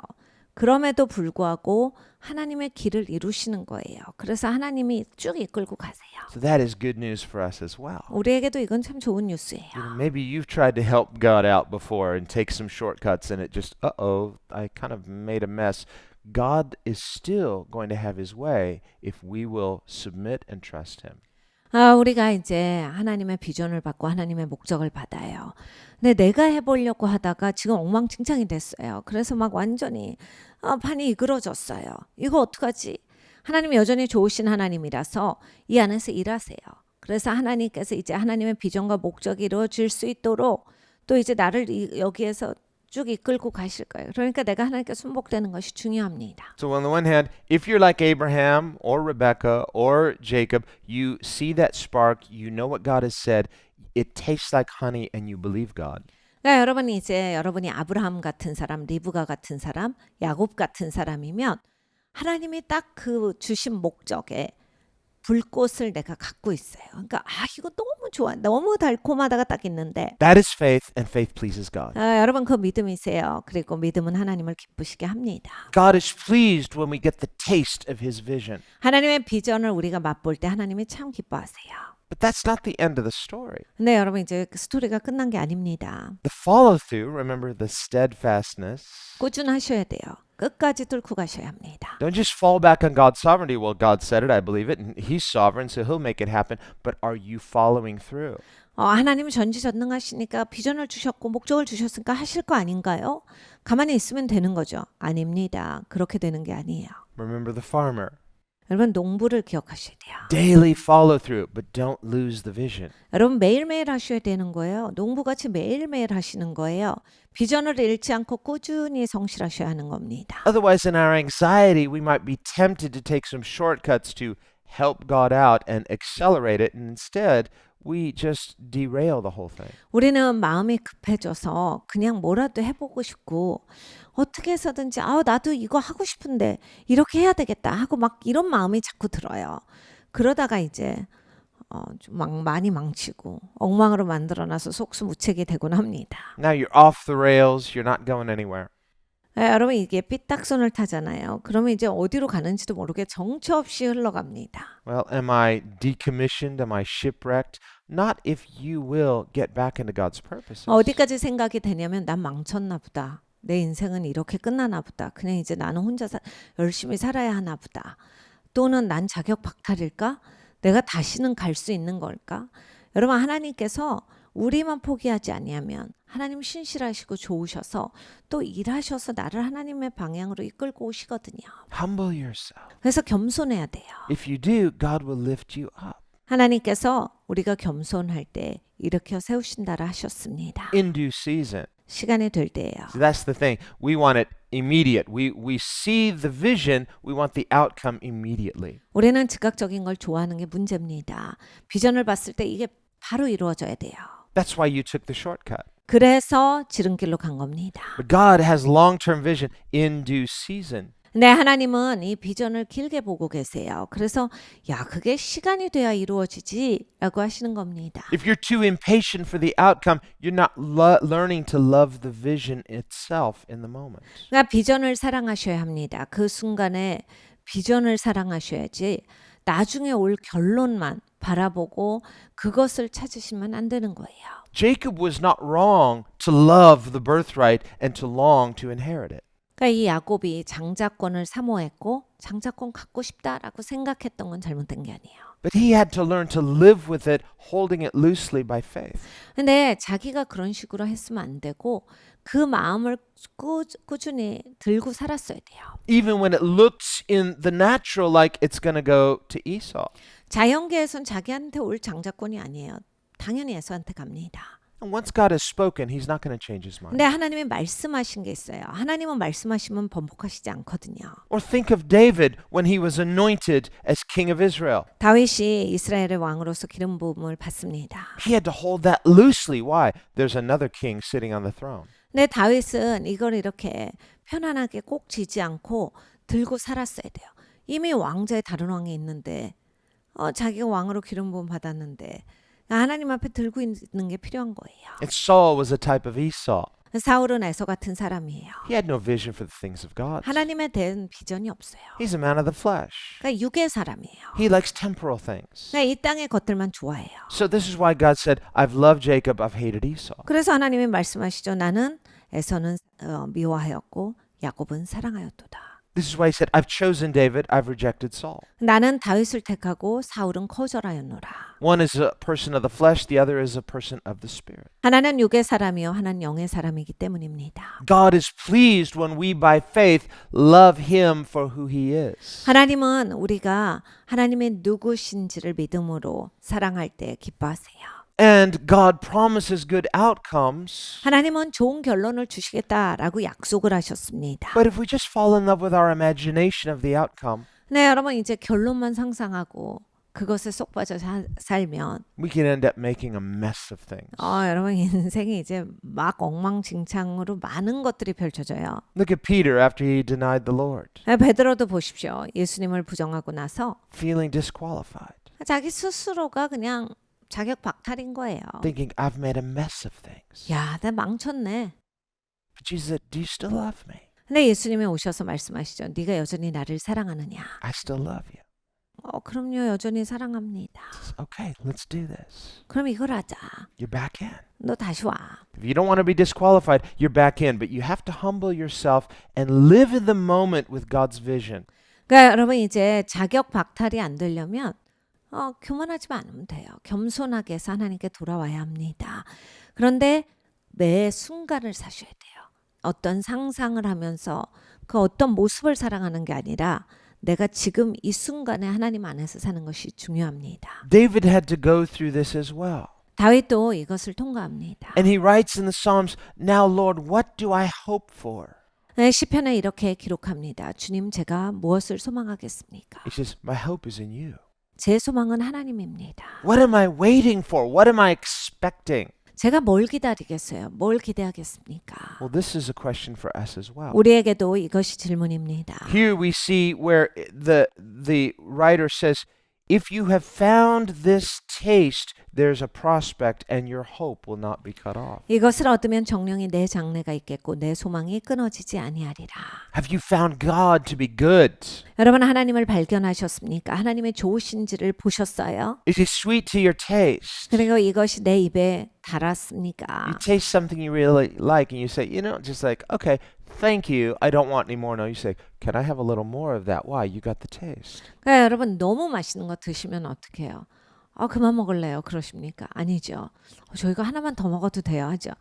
그럼에도 불구하고 하나님의 길을 이루시는 거예요. 그래서 하나님이 쭉 이끌고 가세요. So that is good news for us as well. 우리에게도 이건 참 좋은 뉴스예요. Maybe you've tried to help God out before and take some shortcuts and it just, I kind of made a mess. God is still going to have His way if we will submit and trust Him. 우리가 이제 하나님의 비전을 받고 하나님의 목적을 받아요. 근데 내가 해보려고 하다가 지금 엉망진창이 됐어요. 그래서 막 완전히 판이 이그러졌어요. 이거 어떡하지? 하나님이 여전히 좋으신 하나님이라서 이 안에서 일하세요. 그래서 하나님께서 이제 하나님의 비전과 목적이 이루어질 수 있도록 또 이제 나를 여기에서 쭉 이끌고 가실 거예요. 그러니까 내가 하나님께 순복되는 것이 중요합니다. So on the one hand, if you're like Abraham or Rebekah or Jacob, you see that spark, you know what God has said, it tastes like honey and you believe God. 그러니까 여러분이 아브라함 같은 사람, 리브가 같은 사람, 야곱 같은 사람이면 하나님이 딱 그 주신 목적에 불꽃을 내가 갖고 있어요. 그러니까 이거 너무 좋아. 너무 달콤하다가 딱 있는데 That is faith and faith pleases God. 여러분 그 믿음이세요. 그리고 믿음은 하나님을 기쁘시게 합니다. God is pleased when we get the taste of His vision. 하나님의 비전을 우리가 맛볼 때 하나님이 참 기뻐하세요. But that's not the end of the story. 근데 여러분 이제 그 스토리가 끝난 게 아닙니다. The follow through, remember the steadfastness, 꾸준하셔야 돼요. 끝까지 뚫고 가셔야 합니다. Don't just fall back on God's sovereignty. Well, God said it, I believe it, and He's sovereign, so He'll make it happen. But are you following through? 하나님은 전지전능하시니까 비전을 주셨고 목적을 주셨으니까 하실 거 아닌가요? 가만히 있으면 되는 거죠. 아닙니다. 그렇게 되는 게 아니에요. Remember the farmer. 여러분 농부를 기억하셔야 돼요. Daily follow through, but don't lose the vision. 여러분 매일매일 하셔야 되는 거예요. 농부같이 매일매일 하시는 거예요. 비전을 잃지 않고 꾸준히 성실하셔야 하는 겁니다. Otherwise, in our anxiety, we might be tempted to take some shortcuts to help God out and accelerate it, and instead, we just derail the whole thing. 우리는 마음이 급해져서 그냥 뭐라도 해보고 싶고 어떻게 해서든지 나도 이거 하고 싶은데 이렇게 해야 되겠다 하고 막 이런 마음이 자꾸 들어요. 그러다가 이제 좀 많이 망치고 엉망으로 만들어놔서 속수무책이 되곤 합니다. Now you're off the rails, you're not going anywhere. 여러분 이게 삐딱선을 타잖아요. 그러면 이제 어디로 가는지도 모르게 정처 없이 흘러갑니다. Well, am I decommissioned? Am I shipwrecked? Not if you will get back into God's purposes. 어디까지 생각이 되냐면 난 망쳤나 보다. 내 인생은 이렇게 끝나나 보다. 그냥 이제 나는 혼자 열심히 살아야 하나 보다. 또는 난 자격 박탈일까? 내가 다시는 갈 수 있는 걸까? 여러분 하나님께서 우리만 포기하지 아니하면 하나님 신실하시고 좋으셔서 또 일하셔서 나를 하나님의 방향으로 이끌고 오시거든요. Humble yourself. 그래서 겸손해야 돼요. If you do, God will lift you up. 하나님께서 우리가 겸손할 때 일으켜 세우신다라 하셨습니다. In due season. 시간이 될 때예요. See, that's the thing. We want it immediate. We see the vision, we want the outcome immediately. 우리는 즉각적인 걸 좋아하는 게 문제입니다. 비전을 봤을 때 이게 바로 이루어져야 돼요. That's why you took the shortcut. 그래서 지름길로 간 겁니다. But God has long-term vision in due season. 네, 하나님은 이 비전을 길게 보고 계세요. 그래서 그게 시간이 돼야 이루어지지라고 하시는 겁니다. If you're too impatient for the outcome, you're not learning to love the vision itself in the moment. 그러니까 비전을 사랑하셔야 합니다. 그 순간에 비전을 사랑하셔야지 나중에 올 결론만 바라보고 그것을 찾으시면 안 되는 거예요. Jacob was not wrong to love the birthright and to long to inherit it. 그러니까 이 야곱이 장자권을 사모했고 장자권 갖고 싶다라고 생각했던 건 잘못된 게 아니에요. But he had to learn to live with it, holding it loosely by faith. 근데 자기가 그런 식으로 했으면 안 되고 그 마음을 꾸준히 들고 살았어야 돼요. Even when it looks in the natural like it's going to go to Esau. 자연계에선 자기한테 올 장자권이 아니에요. 당연히 에서한테 갑니다. And once God has spoken, he's not going to change his mind. 근데 하나님이 말씀하신 게 있어요. 하나님은 말씀하시면 번복하시지 않거든요. Or think of David when he was anointed as king of Israel. 다윗이 이스라엘의 왕으로서 기름 부음을 받습니다. He had to hold that loosely. Why? There's another king sitting on the throne. 근데 다윗은 이걸 이렇게 편안하게 꼭 쥐지 않고 들고 살았어야 돼요. 이미 왕자의 다른 왕이 있는데 자기가 왕으로 기름 부음 받았는데 하나님 앞에 들고 있는 게 필요한 거예요. And Saul was a type of Esau. 사울은 에서 같은 사람이에요. He had no vision for the things of God. 하나님에 대한 비전이 없어요. He's a man of the flesh. 그러니까 육의 사람이에요. He likes temporal things. 그러니까 이 땅의 것들만 좋아해요. So this is why God said, I've loved Jacob, I've hated Esau. 그래서 하나님이 말씀하시죠. 나는 에서는 미워하였고 야곱은 사랑하였도다. This is why he said, I've chosen David, I've rejected Saul. 나는 다윗을 택하고 사울은 거절하였노라. One is a person of the flesh, the other is a person of the spirit. 하나는 육의 사람이요 하나는 영의 사람이기 때문입니다. God is pleased when we by faith love him for who he is. 하나님은 우리가 하나님의 누구신지를 믿음으로 사랑할 때 기뻐하세요. And God promises good outcomes. 하나님은 좋은 결론을 주시겠다라고 약속을 하셨습니다. But if we just fall in love with our imagination of the outcome, 네, 여러분 이제 결론만 상상하고 그것에 쏙 빠져 살면 we can end up making a mess of things. 여러분 인생이 이제 막 엉망진창으로 많은 것들이 펼쳐져요. Look at Peter after he denied the Lord, 베드로도 보십시오. 예수님을 부정하고 나서 feeling disqualified, 자기 스스로가 그냥 자격 박탈인 거예요. thinking, I've made a mess of things. 야, 나 망쳤네. But Jesus said, do you still love me? 근데 예수님이 오셔서 말씀하시죠. 네가 여전히 나를 사랑하느냐? I still love you. 그럼요. 여전히 사랑합니다. Okay, let's do this. 그럼 이걸 하자. You're back in. 너 다시 와. If you don't want to be disqualified, you're back in. But you have to humble yourself and live in the moment with God's vision. 그러니까 여러분 이제 자격 박탈이 안 되려면 교만하지만 않으면 돼요. 겸손하게 해서 하나님께 돌아와야 합니다. 그런데 매 순간을 사셔야 돼요. 어떤 상상을 하면서 그 어떤 모습을 사랑하는 게 아니라 내가 지금 이 순간에 하나님 안에서 사는 것이 중요합니다. David had to go through this as well. 다윗도 이것을 통과합니다. And he writes in the Psalms, Now, Lord, what do I hope for? 네, 시편에 이렇게 기록합니다. 주님, 제가 무엇을 소망하겠습니까? He says, My hope is in you. 제 소망은 하나님입니다. What am I waiting for? What am I expecting? 제가 뭘 기다리겠어요? 뭘 기대하겠습니까? Well, this is a question for us as well. 우리에게도 이것이 질문입니다. Here we see where the writer says, If you have found this taste, there's a prospect and your hope will not be cut off. 이것을 얻으면 정령이 내 장래가 있겠고 내 소망이 끊어지지 아니하리라. Have you found God to be good? 여러분 하나님을 발견하셨습니까? 하나님의 좋으신지를 보셨어요? Is he sweet to your taste? 그리고 이것이 내 입에 You 달았습니까? taste something you really like and you say, just like, okay, thank you, I don't want any more. No, you say, can I have a little more of that? Why? You got the taste. 그러니까 여러분 너무 맛있는 거 드시면 어떻게 해요? 그만 먹을래요. 그러십니까? 아니죠. 저 이거 하나만 더 먹어도 돼요. 하죠.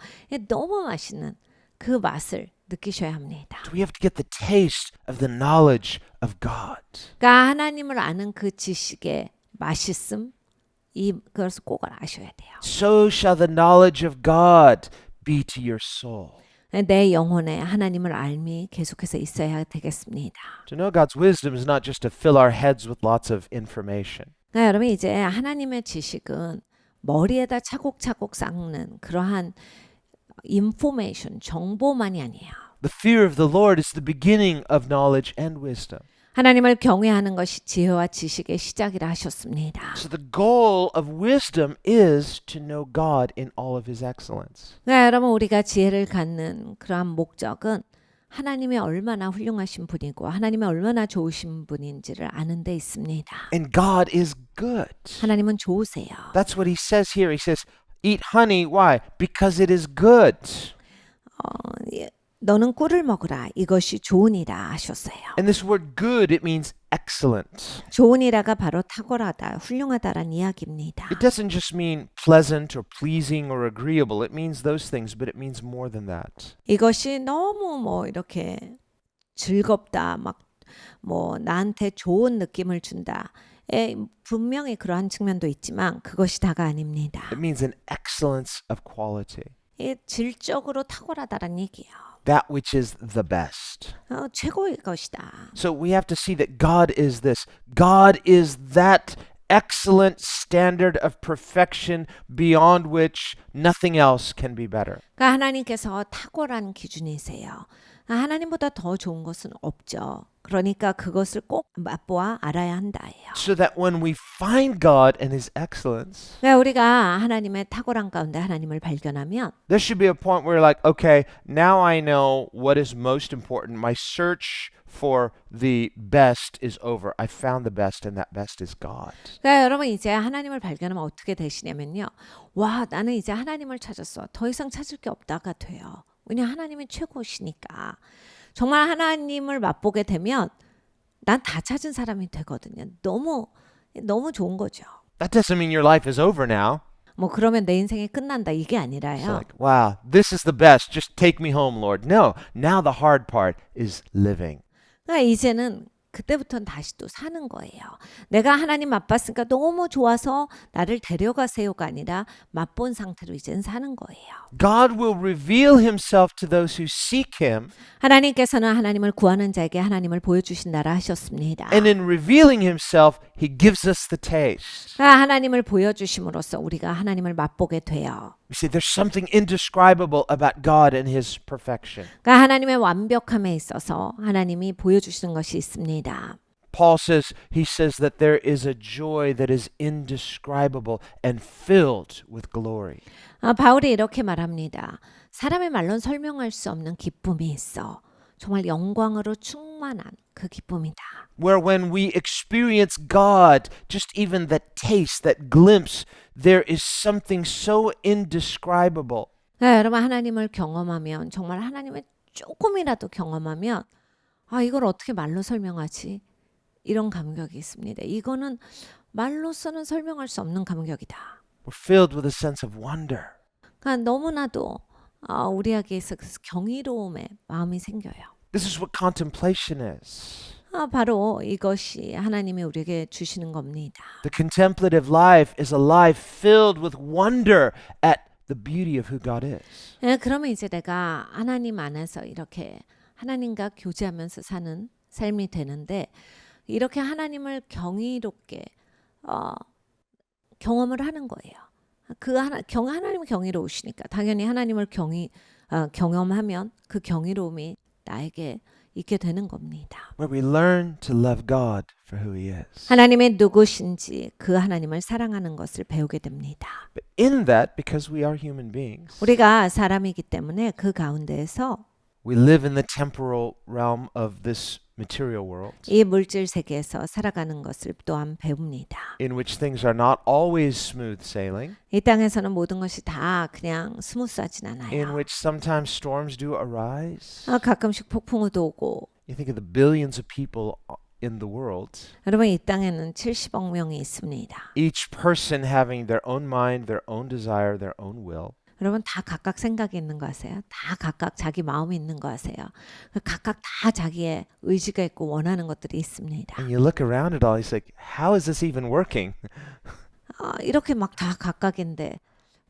너무 맛있는 그 맛을 느끼셔야 합니다. So we have to get the taste of the knowledge of God. 그러니까 하나님을 아는 그 지식의 맛있음 그것을 꼭 아셔야 돼요. So shall the knowledge of God be to your soul. 내 영혼에 하나님을 알미 계속해서 있어야 되겠습니다. To know God's wisdom is not just to fill our heads with lots of information. 그러니까 여러분 이제 하나님의 지식은 머리에다 차곡차곡 쌓는 그러한 인포메이션, 정보만이 아니에요. The fear of the Lord is the beginning of knowledge and wisdom. 하나님을 경외하는 것이 지혜와 지식의 시작이라 하셨습니다. So the goal of wisdom is to know God in all of his excellence. 그러니까 여러분 우리가 지혜를 갖는 그러한 목적은 하나님이 얼마나 훌륭하신 분이고 하나님이 얼마나 좋으신 분인지를 아는 데 있습니다. And God is good. 하나님은 좋으세요. That's what he says here. He says, eat honey. Why? Because it is good. 너는 꿀을 먹으라. 이것이 좋으니라 하셨어요. And this word good, it means excellent. 좋으니라가 바로 탁월하다, 훌륭하다란 이야기입니다. It doesn't just mean pleasant or pleasing or agreeable. It means those things, but it means more than that. 이것이 너무 이렇게 즐겁다, 나한테 좋은 느낌을 준다. 분명히 그러한 측면도 있지만 그것이 다가 아닙니다. It means an excellence of quality. 질적으로 탁월하다란 얘기예요. That which is the best. 최고의 것이다. So we have to see that God is this. God is that excellent standard of perfection beyond which nothing else can be better. 그러니까 하나님께서 탁월한 기준이세요. 하나님보다 더 좋은 것은 없죠. 그러니까 그것을 꼭 맛보아 알아야 한다예요. So that when we find God and his excellence, 그러니까 우리가 하나님의 탁월한 가운데 하나님을 발견하면 there should be a point where you're like, okay, now I know what is most important. My search for the best is over. I found the best and that best is God. 그러니까 여러분 이제 하나님을 발견하면 어떻게 되시냐면요. 와, 나는 이제 하나님을 찾았어. 더 이상 찾을 게 없다가 돼요. 왜냐 하나님이 최고시니까. 정말 하나님을 맛보게 되면 난 다 찾은 사람이 되거든요. 너무 좋은 거죠. That doesn't mean your life is over now. 그러면 내 인생이 끝난다 이게 It's 아니라요. like, wow, this is the best. Just take me home, Lord. No, now the hard part is living. 그러니까 이제는 그때부터는 다시 또 사는 거예요. 내가 하나님 맛봤으니까 너무 좋아서 나를 데려가세요가 아니라 맛본 상태로 이제는 사는 거예요. God will reveal himself to those who seek him, 하나님께서는 하나님을 구하는 자에게 하나님을 보여주신다라 하셨습니다. and in revealing himself, he gives us the taste. 그러니까 하나님을 보여주심으로써 우리가 하나님을 맛보게 돼요. You see, there's something indescribable about God and his perfection. 그러니까 하나님의 완벽함에 있어서 하나님이 보여주시는 것이 있습니다. Paul says, he says that there is a joy that is indescribable and filled with glory. 바울이 이렇게 말합니다. 사람의 말로는 설명할 수 없는 기쁨이 있어. 정말 영광으로 충만한 그 기쁨이다. Where when we experience God, just even that taste, that glimpse, there is something so indescribable. 네, 여러분 하나님을 경험하면 정말 하나님을 조금이라도 경험하면 이걸 어떻게 말로 설명하지? 이런 감격이 있습니다. 이거는 말로서는 설명할 수 없는 감격이다. We're filled with a sense of wonder. 그러니까 너무나도 우리에게서 그 경이로움의 마음이 생겨요. This is what contemplation is. 바로 이것이 하나님이 우리에게 주시는 겁니다. The contemplative life is a life filled with wonder at the beauty of who God is. 예, 그러면 이제 내가 하나님 안에서 이렇게 하나님과 교제하면서 사는 삶이 되는데 이렇게 하나님을 경이롭게 경험을 하는 거예요. 하나님이 경이로우시니까 당연히 하나님을 경험하면 그 경이로움이 나에게 있게 되는 겁니다. Where we learn to love God for who He is. 하나님의 누구신지 그 하나님을 사랑하는 것을 배우게 됩니다. But in that, because we are human beings, 우리가 사람이기 때문에 그 가운데에서 we live in the temporal realm of this material world, 이 물질 세계에서 살아가는 것을 또한 배웁니다. in which things are not always smooth sailing, 이 땅에서는 모든 것이 다 그냥 스무스하진 in 않아요. which sometimes storms do arise. 가끔씩 폭풍우도 오고 You think of the billions of people in the world, 여러분 이 땅에는 70억 명이 있습니다. each person having their own mind, their own desire, their own will. 여러분 다 각각 생각이 있는 거 아세요? 다 각각 자기 마음이 있는 거 아세요? 각각 다 자기의 의지가 있고 원하는 것들이 있습니다. And you look around at all, it's like, how is this even working? 이렇게 막 다 각각인데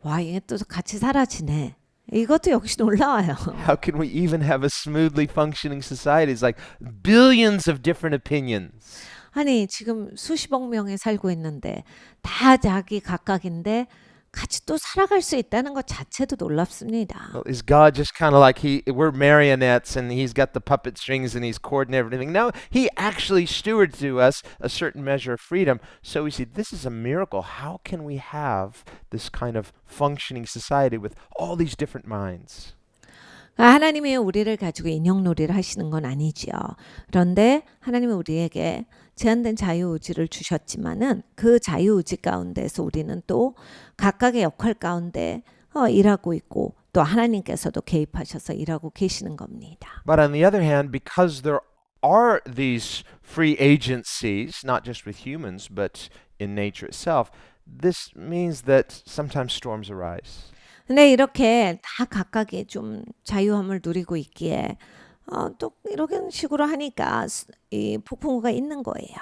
와 이게 또 같이 사라지네. 이것도 역시 놀라워요. How can we even have a smoothly functioning society? It's like billions of different opinions. 아니 지금 수십억 명이 살고 있는데 다 자기 각각인데 같이 또 살아갈 수 있다는 것 자체도 놀랍습니다. Well, is God just kind of like we're marionettes and He's got the puppet strings and He's coordinating everything? No, He actually stewarded to us a certain measure of freedom. So we see this is a miracle. How can we have this kind of functioning society with all these different minds? 하나님이 우리를 가지고 인형놀이를 하시는 건 아니지요. 그런데 하나님이 우리에게 제한된 자유의지를 주셨지만은 그 자유의지 가운데서 우리는 또 각각의 역할 가운데 일하고 있고 또 하나님께서도 개입하셔서 일하고 계시는 겁니다. But on the other hand, because there are these free agencies, not just with humans, but in nature itself, this means that sometimes storms arise. 근데 이렇게 다 각각의 좀 자유함을 누리고 있기에 또 이런 식으로 하니까 이 폭풍우가 있는 거예요.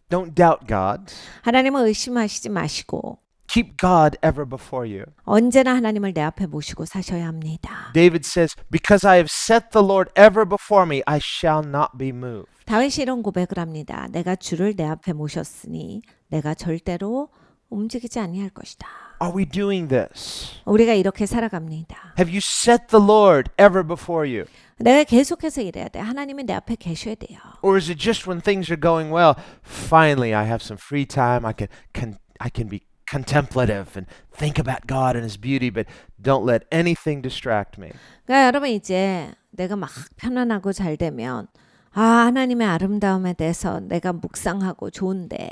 Don't doubt God. 하나님을 의심하시지 마시고 Keep God ever before you. 언제나 하나님을 내 앞에 모시고 사셔야 합니다. David says, because I have set the Lord ever before me, I shall not be moved. 다윗이 이런 고백을 합니다. 내가 주를 내 앞에 모셨으니 내가 절대로 움직이지 아니할 것이다. Are we doing this? 우리가 이렇게 살아갑니다. Have you set the Lord ever before you? 내가 계속해서 일해야 돼. 하나님이 내 앞에 계셔야 돼요. Or is it just when things are going well, finally I have some free time, I can be contemplative and think about God and His beauty, but don't let anything distract me. 그러니까 여러분 이제 내가 막 편안하고 잘 되면 하나님의 아름다움에 대해서 내가 묵상하고 좋은데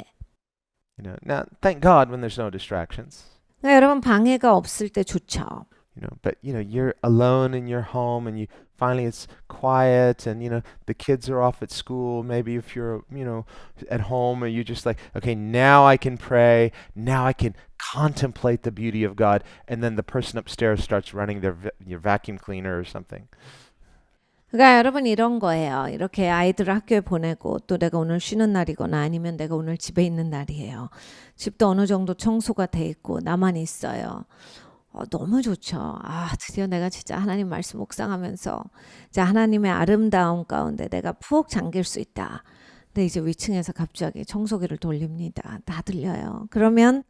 Now thank God when there's no distractions. 그러니까 여러분 방해가 없을 때 좋죠. But you're alone in your home and finally it's quiet and the kids are off at school. Maybe if you're at home and you're just like, okay, now I can pray. Now I can contemplate the beauty of God. And then the person upstairs starts running your vacuum cleaner or something. 그러니까 여러분 이런 거예요. 이렇게 아이들을 학교에 보내고 또 내가 오늘 쉬는 날이거나 아니면 내가 오늘 집에 있는 날이에요. 집도 어느 정도 청소가 돼 있고 나만 있어요. 너무 좋죠. 드디어 내가 진짜 하나님 말씀 묵상하면서 하나님의 아름다움 가운데 내가 푹 잠길 수 있다. 근데 이제 위층에서 갑자기 청소기를 돌립니다. 다 들려요. 그러면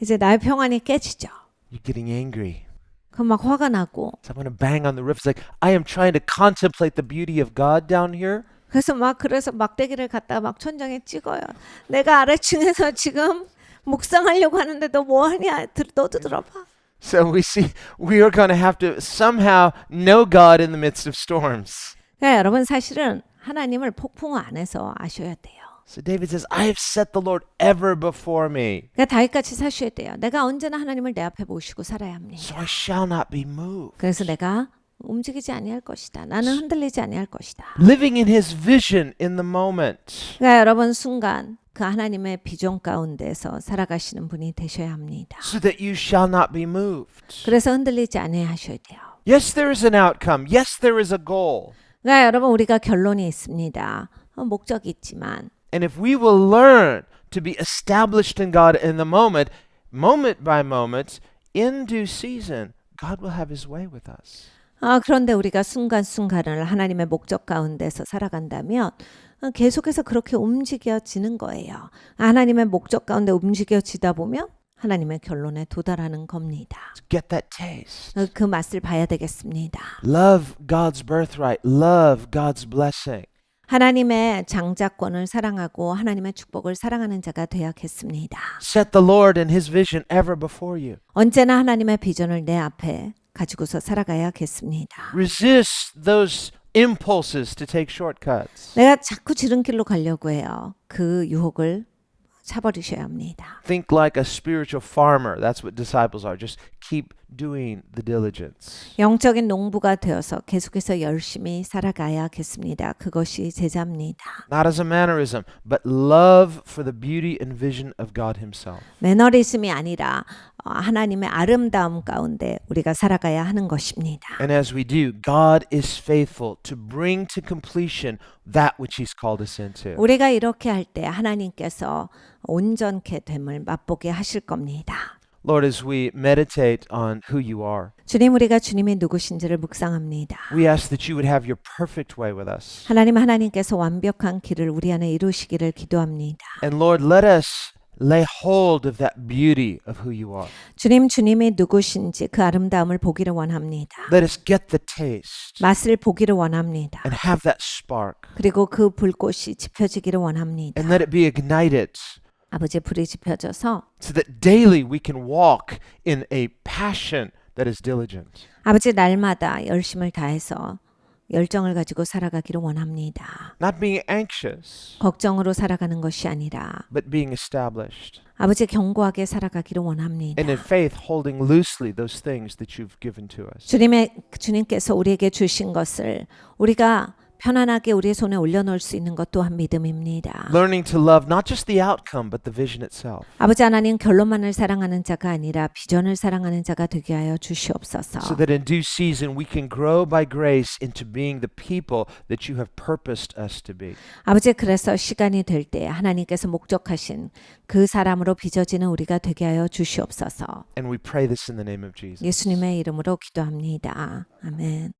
이제 나의 평안이 깨지죠. You're getting angry. 그럼 막 화가 나고. So I'm going to bang on the roof. It's like, I am trying to contemplate the beauty of God down here. 그래서 막대기를 갖다가 막 천장에 찍어요. 내가 아래층에서 지금 묵상하려고 하는데 너 뭐하냐? 너도 들어봐. So we see we are going to have to somehow know God in the midst of storms. 그러니까 여러분 사실은 하나님을 폭풍 안에서 아셔야 돼요. So David says, I have set the Lord ever before me, 그러니까 다윗같이 사셔야 돼요. 내가 언제나 하나님을 내 앞에 모시고 살아야 합니다. so I shall not be moved. 그래서 내가 움직이지 아니할 것이다. 나는 흔들리지 아니할 것이다. Living in his vision in the moment. 그러니까 여러분 순간 그 하나님의 비전 가운데서 살아가시는 분이 되셔야 합니다. So that you shall not be moved. 그래서 흔들리지 않아야 하셔야 돼요. Yes, there is an outcome. Yes, there is a goal. 그러니까 여러분 우리가 결론이 있습니다. 목적이 있지만 And if we will learn to be established in God in the moment, moment by moment, in due season, God will have his way with us. 그런데 우리가 순간순간을 하나님의 목적 가운데서 살아간다면 계속해서 그렇게 움직여지는 거예요. 하나님의 목적 가운데 움직여지다 보면 하나님의 결론에 도달하는 겁니다. Get that taste. 그 맛을 봐야 되겠습니다. Love God's birthright. Love God's blessing. 하나님의 장자권을 사랑하고 하나님의 축복을 사랑하는 자가 되야겠습니다. Set the Lord and his vision ever before you. 언제나 하나님의 비전을 내 앞에 가지고서 살아가야겠습니다. Resist those impulses to take shortcuts. 내가 자꾸 지름길로 가려고 해요. 그 유혹을 차버리셔야 합니다. Think like a spiritual farmer. That's what disciples are. Just keep doing the diligence. 영적인 농부가 되어서 계속해서 열심히 살아가야겠습니다. 그것이 제자입니다. Not as a mannerism, but love for the beauty and vision of God himself. 매너리즘이 아니라 하나님의 아름다움 가운데 우리가 살아가야 하는 것입니다. And as we do, God is faithful to bring to completion that which he's called us into. 우리가 이렇게 할 때 하나님께서 온전케 됨을 맛보게 하실 겁니다. Lord, as we meditate on who you are, 주님, 우리가 주님이 누구신지를 묵상합니다. we ask that you would have your perfect way with us. 하나님께서 완벽한 길을 우리 안에 이루시기를 기도합니다. And Lord, let us lay hold of that beauty of who you are. 주님이 누구신지 그 아름다움을 보기를 원합니다. Let us get the taste 맛을 보기를 원합니다. and have that spark. 그리고 그 불꽃이 지펴지기를 원합니다. And let it be ignited 아버지 불이 지펴져서 so that daily we can walk in a passion that is diligent. 아버지 날마다 열심을 다해서 열정을 가지고 살아가기를 원합니다. Not being anxious, 걱정으로 살아가는 것이 아니라 but being established. 아버지 견고하게 살아가기를 원합니다. And in faith, holding loosely those things that you've given to us. 주님께서 우리에게 주신 것을 우리가 편안하게 우리의 손에 올려놓을 수 있는 것 또한 믿음입니다. Learning to love not just the outcome, but the vision itself. 아버지 하나님 결론만을 사랑하는 자가 아니라 비전을 사랑하는 자가 되게 하여 주시옵소서. So that in due season we can grow by grace into being the people that you have purposed us to be. 아버지 그래서 시간이 될 때 하나님께서 목적하신 그 사람으로 빚어지는 우리가 되게 하여 주시옵소서. And we pray this in the name of Jesus. 예수님의 이름으로 기도합니다. 아멘.